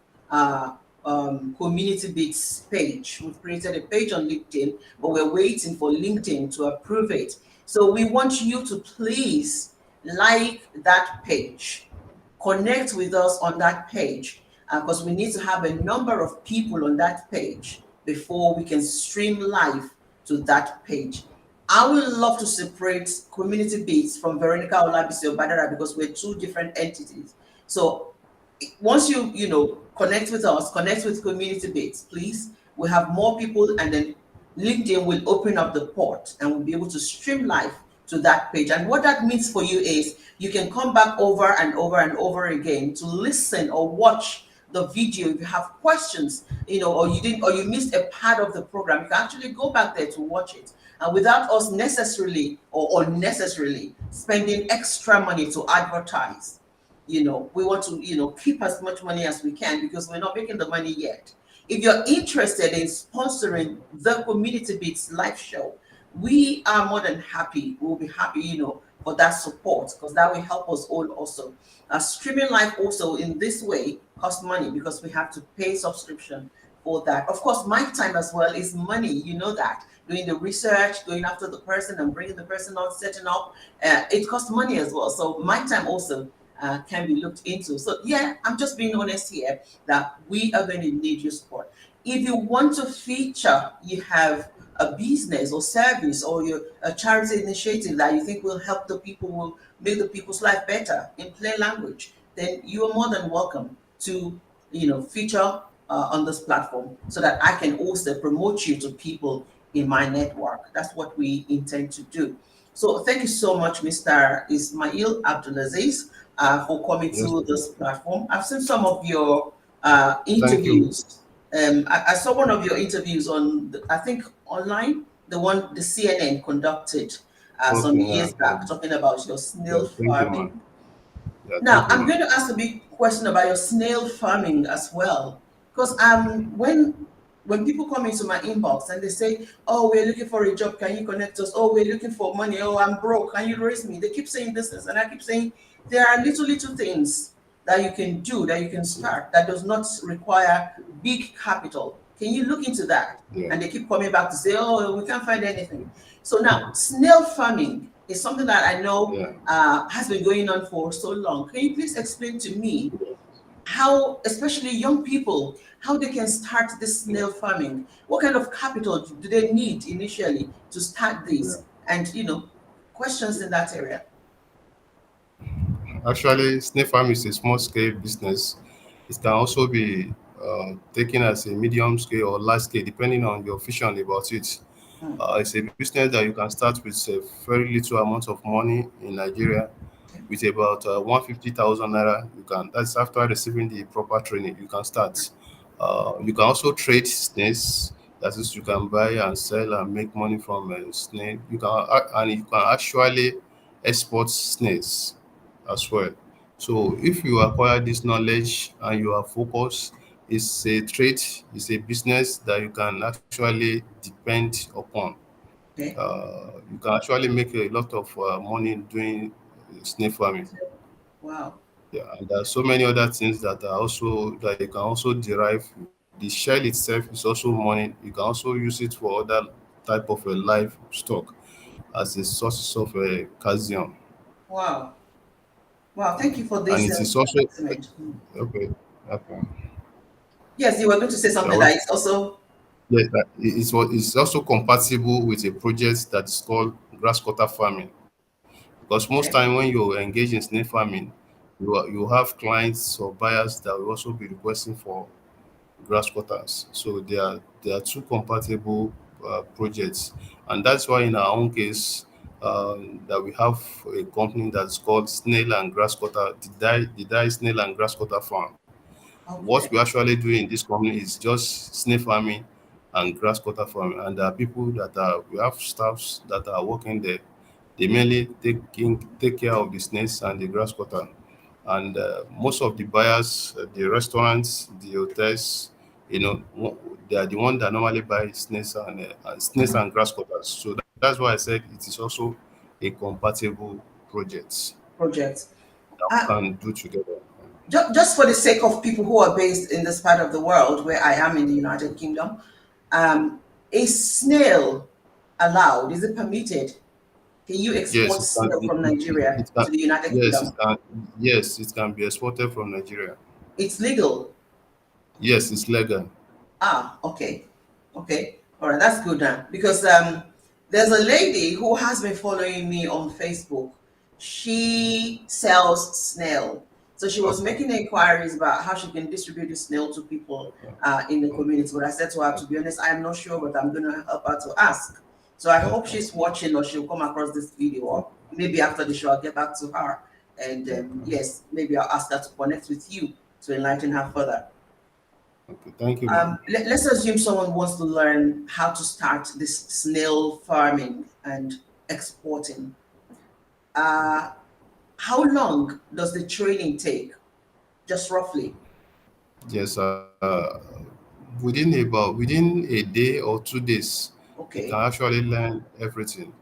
Community Bits page. We've created a page on LinkedIn, but we're waiting for LinkedIn to approve it. So we want you to please like that page, connect with us on that page, because we need to have a number of people on that page before we can stream live to that page. I would love to separate Community Beats from Veronica Olabisi Badara because we're two different entities. So once you connect with us, connect with Community Bits, please. We have more people, and then LinkedIn will open up the port and we'll be able to stream live to that page. And what that means for you is you can come back over and over and over again to listen or watch the video. If you have questions, or you missed a part of the program, you can actually go back there to watch it. And without us necessarily or unnecessarily spending extra money to advertise. We want to keep as much money as we can because we're not making the money yet. If you're interested in sponsoring the Community Beats live show, we are more than happy. We'll be happy, for that support because that will help us all also. Streaming live also in this way costs money because we have to pay subscription for that. Of course, my time as well is money. You know that. Doing the research, going after the person and bringing the person on, setting up, it costs money as well. So my time also can be looked into. So yeah, I'm just being honest here that we are going to need your support. If you want to feature, you have a business or service or a charity initiative that you think will help the people, will make the people's life better in plain language, then you are more than welcome to, feature on this platform so that I can also promote you to people in my network. That's what we intend to do. So thank you so much, Mr. Ismail AbdulAzeez, for coming Yes, to this platform. I've seen some of your thank you. interviews. I saw one of your interviews on, I think, online, the one the CNN conducted some Okay, yeah, years back, talking about your yeah, snail thank you, man. farming. Yeah, Now, thank you, I'm man. going to ask a big question about your snail farming as well, because when people come into my inbox and they say, "Oh, we're looking for a job. Can you connect us? Oh, we're looking for money. Oh, I'm broke. Can you raise me?" They keep saying this, and I keep saying there are little things that you can do, that you can start, that does not require big capital. Can you look into that? Yeah, And they keep coming back to say, "Oh, we can't find anything." So now, snail farming is something that I know yeah, has been going on for so long. Can you please explain to me how, especially young people, how they can start this yeah, snail farming? What kind of capital do they need initially to start yeah. this? And, questions in that area. Actually, snake farm is a small scale business. It can also be taken as a medium scale or large scale, depending on your vision about it. Mm, It's a business that you can start with a very little amount of money in Nigeria, okay. with about 150,000 naira. You can, that's after receiving the proper training, you can start. You can also trade snakes. That is, you can buy and sell and make money from a snake. And you can actually export snakes as well. So if you acquire this knowledge and you are focused, it's a trade, it's a business that you can actually depend upon. Okay. You can actually make a lot of money doing snake farming. Wow. Yeah, and there are so many other things that are also that you can also derive. The shell itself is also money. You can also use it for other type of a livestock as a source of calcium, Wow. Wow. Thank you for and this it is also enlightenment. Mm. okay. Okay. Yes, you were going to say So I something want that is also yes, that it's also compatible with a project that is called grass cutter farming. Because most time okay. when you engage in snake farming, you have clients or buyers that will also be requesting for grass cutters. So they are two compatible projects, and that's why in our own case that we have a company that's called Snail and Grass Cutter, the Die Snail and Grass Cutter Farm. What Okay. we actually do in this company is just snake farming and grass cutter farming, and there are people that are we have staffs that are working there. They mainly take care of the snakes and the grass cutter, and most of the buyers, the restaurants, the hotels, they are the ones that normally buy snakes and grass cutters. So that's why I said it is also a compatible project Project. that we Uh, can do together. just for the sake of people who are based in this part of the world where I am in the United Kingdom, um, is snail allowed? Is it permitted? Can you Yes, export it can. snail from Nigeria It can. to the United Yes, it Kingdom? can. Yes, it can be exported from Nigeria. It's legal. Yes, it's legal. Ah, okay. Okay. All right, that's good now. Because there's a lady who has been following me on Facebook. She sells snail. So she was Okay. making inquiries about how she can distribute the snail to people Okay. in the Okay. community. But I said to her, to be honest, I am not sure, but I'm going to help her to ask. So I hope Okay. she's watching or she'll come across this video, or maybe after the show, I'll get back to her. And Okay. yes, maybe I'll ask her to connect with you to enlighten her further. Okay. Thank you, ma'am. Let's assume someone wants to learn how to start this snail farming and exporting. Uh, how long does the training take, just roughly? Yes. Within a day or 2 days, you can Okay, actually learn everything.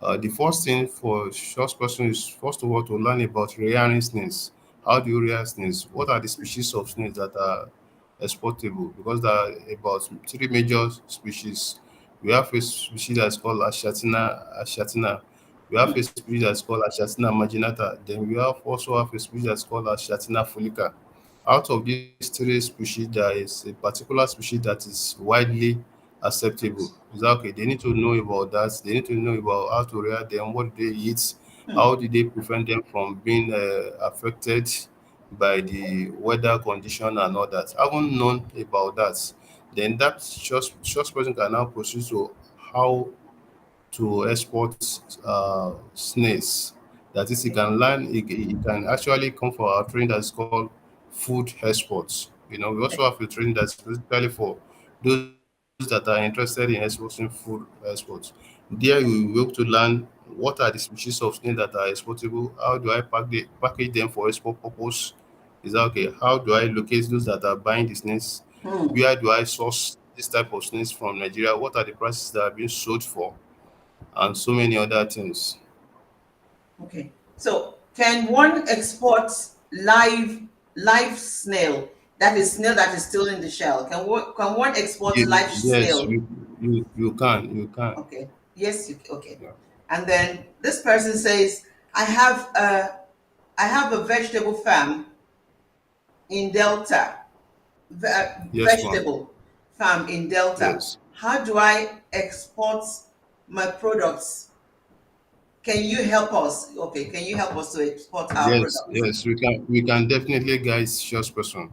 The first thing for such person is first of all to learn about rearing snakes. How do you rear snakes? What are the species of snakes that are exportable? Because there are about three major species. We have a species that's called Ashatina. We have a species that's called Ashatina marginata. Then we have also have a species that's called Ashatina fulica. Out of these three species, there is a particular species that is widely acceptable. Is that okay? They need to know about that. They need to know about how to rear them, what do they eat, hmm, how do they prevent them from being affected by the weather condition and all that. Having known about that, then that just person can now proceed to how to export snails. That is, he can learn, he can actually come for our training that's called food exports. You know, we also have a training that's specifically for those that are interested in exporting food exports. There you will be able to learn what are the species of snail that are exportable, how do I package them for export purpose. Is that okay? How do I locate those that are buying the snails? Hmm. Where do I source this type of snails from Nigeria? What are the prices that are being sold for? And so many other things. Okay. So can one export live snail? That is snail that is still in the shell. Can one export live Yes, snail? you can. Okay. Yes, okay. Yeah. And then this person says, I have a vegetable farm in Delta. Yes, ma'am. Vegetable farm in Delta. Yes. How do I export my products? Can you help us? Okay, can you help us to export our Yes, products? yes, we can definitely guide such person.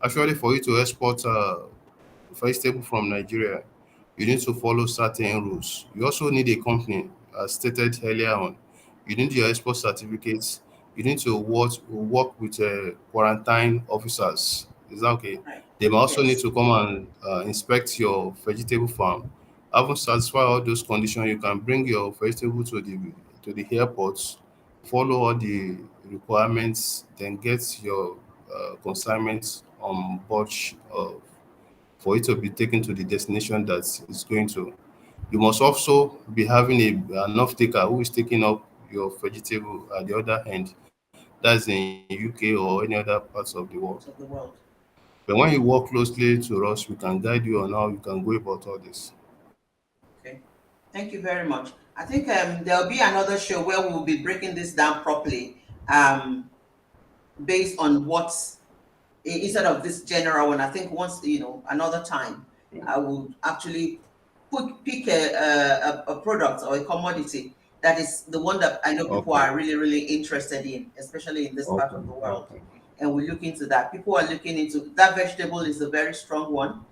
Actually, for you to export vegetable from Nigeria, you need to follow certain rules. You also need a company, as stated earlier on. You need your export certificates. You need to work with quarantine officers. Is that okay? Right. They may also need Yes. to come and inspect your vegetable farm. Having satisfied all those conditions, you can bring your vegetable to the airports, follow all the requirements, then get your consignments on board for it to be taken to the destination that it's going to. You must also be having an off-taker who is taking up your vegetable at the other end. That's in UK or any other parts of the world. Parts of the world. But when you work closely to us, we can guide you on how you can go about all this. Okay. Thank you very much. I think there'll be another show where we'll be breaking this down properly, based on what's instead of this general one. I think once another time, I will actually pick a product or a commodity that is the one that I know people Okay. are really really interested in, especially in this part Okay. of the world. Okay. And we look into that. People are looking into that. Vegetable is a very strong one.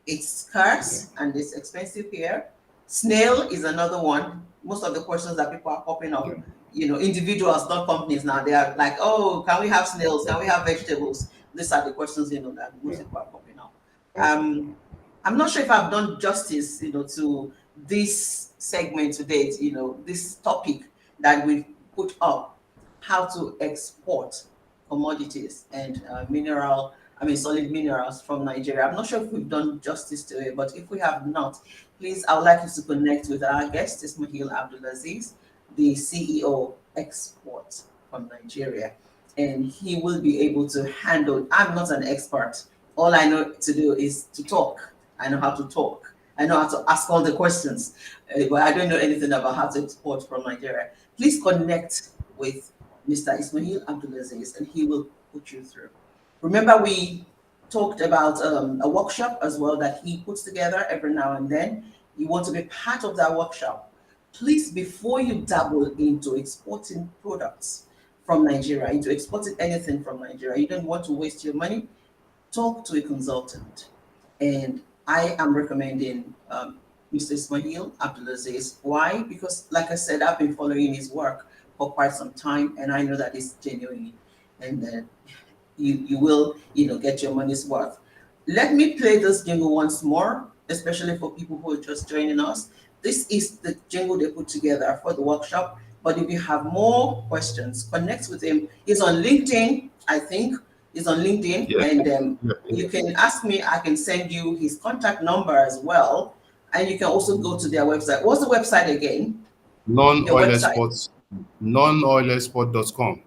It's Yeah. scarce and it's expensive here. Snail is another one. Most of the questions that people are popping Yeah. up, individuals, not companies now, they are like, oh, can we have snails? Can we have vegetables? These are the questions, that most Yeah. people are popping up. Okay. I'm not sure if I've done justice, to this segment today, this topic that we've put up, how to export commodities and solid minerals from Nigeria. I'm not sure if we've done justice to it, but if we have not, please, I would like you to connect with our guest, Ismail AbdulAzeez, the CEO Export from Nigeria, and he will be able to handle. I'm not an expert. All I know to do is to talk. I know how to talk. I know how to ask all the questions, but I don't know anything about how to export from Nigeria. Please connect with Mr. Ismail AbdulAzeez, and he will put you through. Remember, we talked about a workshop as well that he puts together every now and then. You want to be part of that workshop. Please, before you dabble into exporting products from Nigeria, into exporting anything from Nigeria, you don't want to waste your money, talk to a consultant. And I am recommending Mr. Ismail AbdulAzeez. Why? Because, like I said, I've been following his work for quite some time, and I know that it's genuine, and you will get your money's worth. Let me play this jingle once more, especially for people who are just joining us. This is the jingle they put together for the workshop. But if you have more questions, connect with him. He's on LinkedIn, I think. He's on LinkedIn, Yeah. and Yeah. you can ask me. I can send you his contact number as well, and you can also go to their website. What's the website again? Your Non-oil website? exports, non-oilexport.com.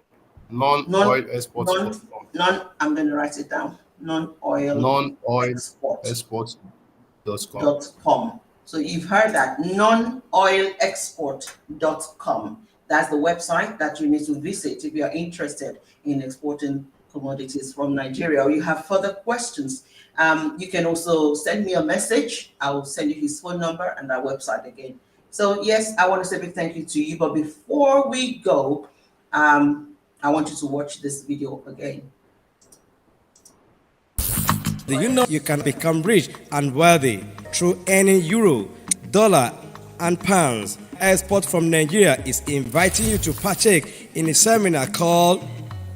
Non, Non-oilexports.com. non. I'm going to write it down. Non-oil export. Non-oilexports.com. Com. So you've heard that, nonoilexport.com. That's the website that you need to visit if you're interested in exporting commodities from Nigeria or you have further questions. You can also send me a message. I will send you his phone number and our website again. So yes, I want to say a big thank you to you. But before we go, I want you to watch this video again. Do you know you can become rich and wealthy through earning euro, dollar, and pounds? Export from Nigeria is inviting you to partake in a seminar called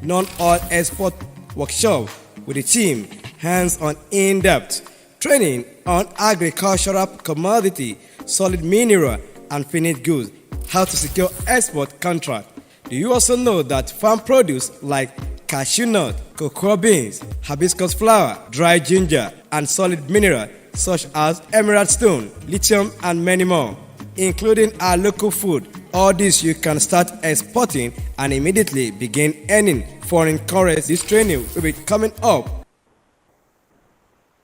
Non-Oil Export Workshop with the team hands-on in-depth training on agricultural commodity, solid mineral, and finished goods, how to secure export contract. Do you also know that farm produce like cashew nut, cocoa beans, hibiscus flower, dry ginger, and solid mineral such as emerald stone, lithium, and many more, including our local food? All this you can start exporting and immediately begin earning foreign currency. This training will be coming up.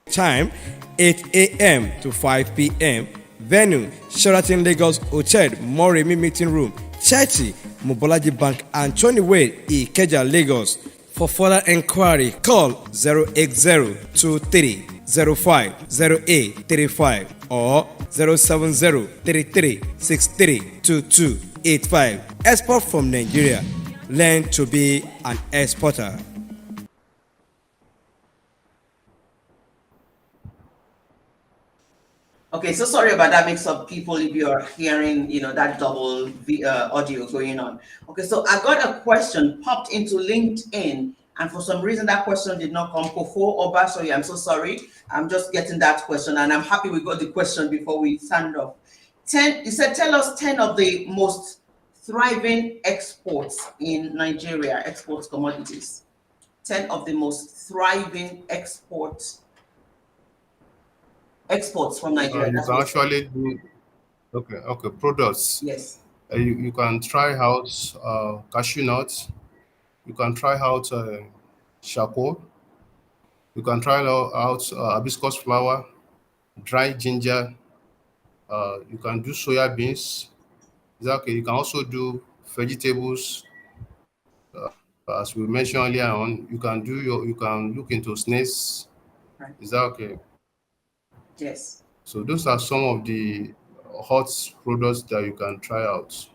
Time 8 a.m. to 5 p.m. Venue Sheraton Lagos Hotel, Moremi Meeting Room, Churchy, Mobolaji Bank, and Tony Way, Ikeja, Lagos. For further inquiry, call 08023050835 or 07033632285. Export from Nigeria. Learn to be an exporter. Okay, so sorry about that mix up, people, if you're hearing, that double audio going on. Okay, so I got a question popped into LinkedIn, and for some reason that question did not come. Kofo Obasoye, I'm so sorry. I'm just getting that question, and I'm happy we got the question before we stand off. You said, tell us 10 of the most thriving exports in Nigeria, exports commodities. 10 of the most thriving exports from Nigeria. You can actually do products. Yes. You can try out cashew nuts. You can try out charcoal. You can try out hibiscus flower, dry ginger. You can do soya beans. Is that okay? You can also do vegetables. As we mentioned earlier on, you can look into snakes. Right. Is that okay? Yes. So those are some of the hot products that you can try out.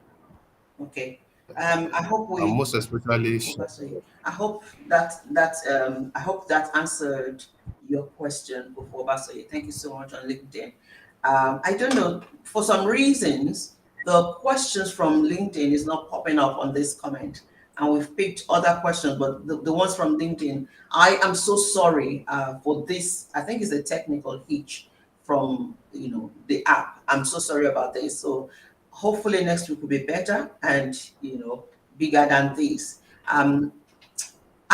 Okay. I hope we. And most especially. I hope that answered your question before, Basoye. Thank you so much on LinkedIn. I don't know, for some reasons, the questions from LinkedIn is not popping up on this comment, and we've picked other questions, but the ones from LinkedIn, I am so sorry for this. I think it's a technical hitch from the app. I'm so sorry about this. So hopefully next week will be better and bigger than this. I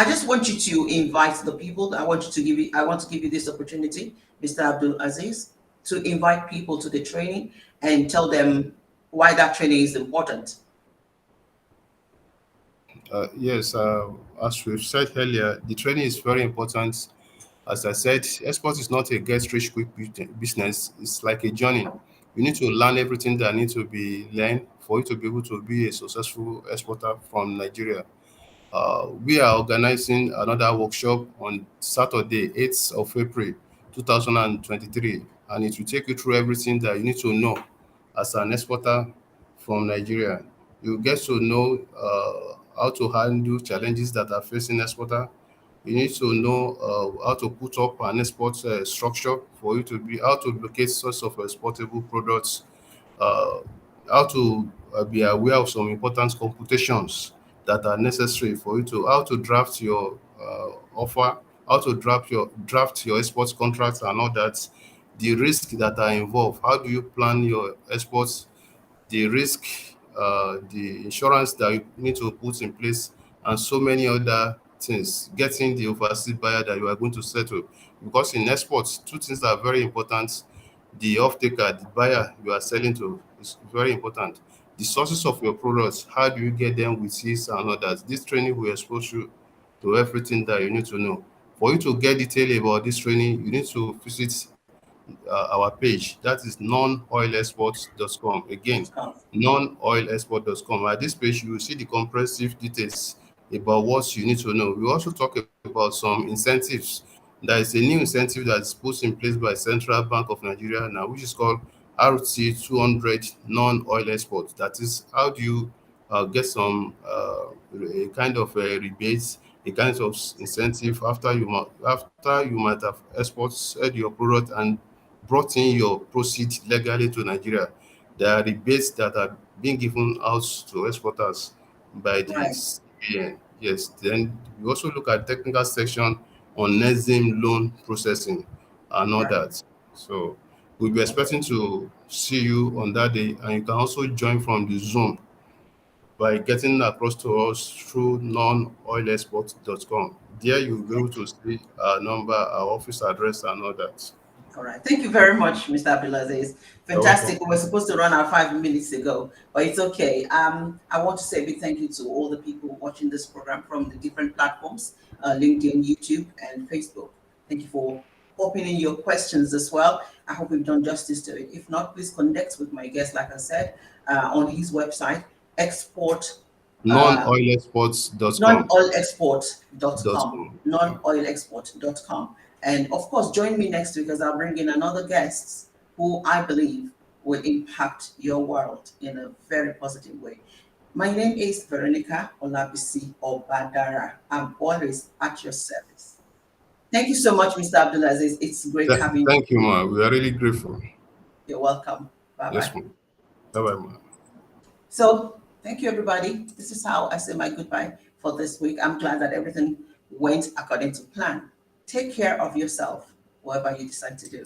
just want you to invite the people. I want to give you this opportunity, Mr. AbdulAzeez, to invite people to the training and tell them why that training is important. Yes, as we've said earlier, the training is very important. As I said, export is not a get-rich-quick business. It's like a journey. You need to learn everything that needs to be learned for you to be able to be a successful exporter from Nigeria. We are organizing another workshop on Saturday, 8th of April, 2023, and it will take you through everything that you need to know as an exporter from Nigeria. You get to know how to handle challenges that are facing exporter. You need to know how to put up an export structure for you to be how to locate source of exportable products, how to be aware of some important computations that are necessary for you to how to draft your offer, how to draft your export contracts and all that, the risks that are involved. How do you plan your exports? The risk, the insurance that you need to put in place, and so many other things. Getting the overseas buyer that you are going to settle. Because in exports, two things are very important. The off-taker, the buyer you are selling to, is very important. The sources of your products, how do you get them with ease and others? This training will expose you to everything that you need to know. For you to get detail about this training, you need to visit our page. That is nonoilexports.com. Again, nonoilexport.com. At this page, you will see the comprehensive details about what you need to know. We also talk about some incentives. There is a new incentive that is put in place by Central Bank of Nigeria now, which is called RT 200 non-oil export. That is, how do you get some a kind of a rebate, a kind of incentive after you might have exported your product and brought in your proceeds legally to Nigeria. There are rebates that are being given out to exporters by the Right. CBN. Yes, then we also look at technical section on NEXIM loan processing and all Right. that. So we'll be expecting to see you on that day, and you can also join from the Zoom by getting across to us through nonoilexport.com. There you'll be able to see our number, our office address, and all that. All right. Thank you very much, Mr. AbdulAzeez. You're welcome. Fantastic. We were supposed to run our 5 minutes ago, but it's okay. I want to say a big thank you to all the people watching this program from the different platforms, LinkedIn, YouTube, and Facebook. Thank you for popping in your questions as well. I hope we've done justice to it. If not, please connect with my guest, like I said, on his website, export Nonoilexports.com. nonoilexport.com, Yeah. nonoilexport.com. And of course, join me next week as I'll bring in another guest who I believe will impact your world in a very positive way. My name is Veronica Olabisi Obadara. I'm always at your service. Thank you so much, Mr. AbdulAzeez. It's great having you. Thank you, ma. We are really grateful. You're welcome. Yes, Bye-bye. ma. Bye-bye, ma. So thank you, everybody. This is how I say my goodbye for this week. I'm glad that everything went according to plan. Take care of yourself, whatever you decide to do.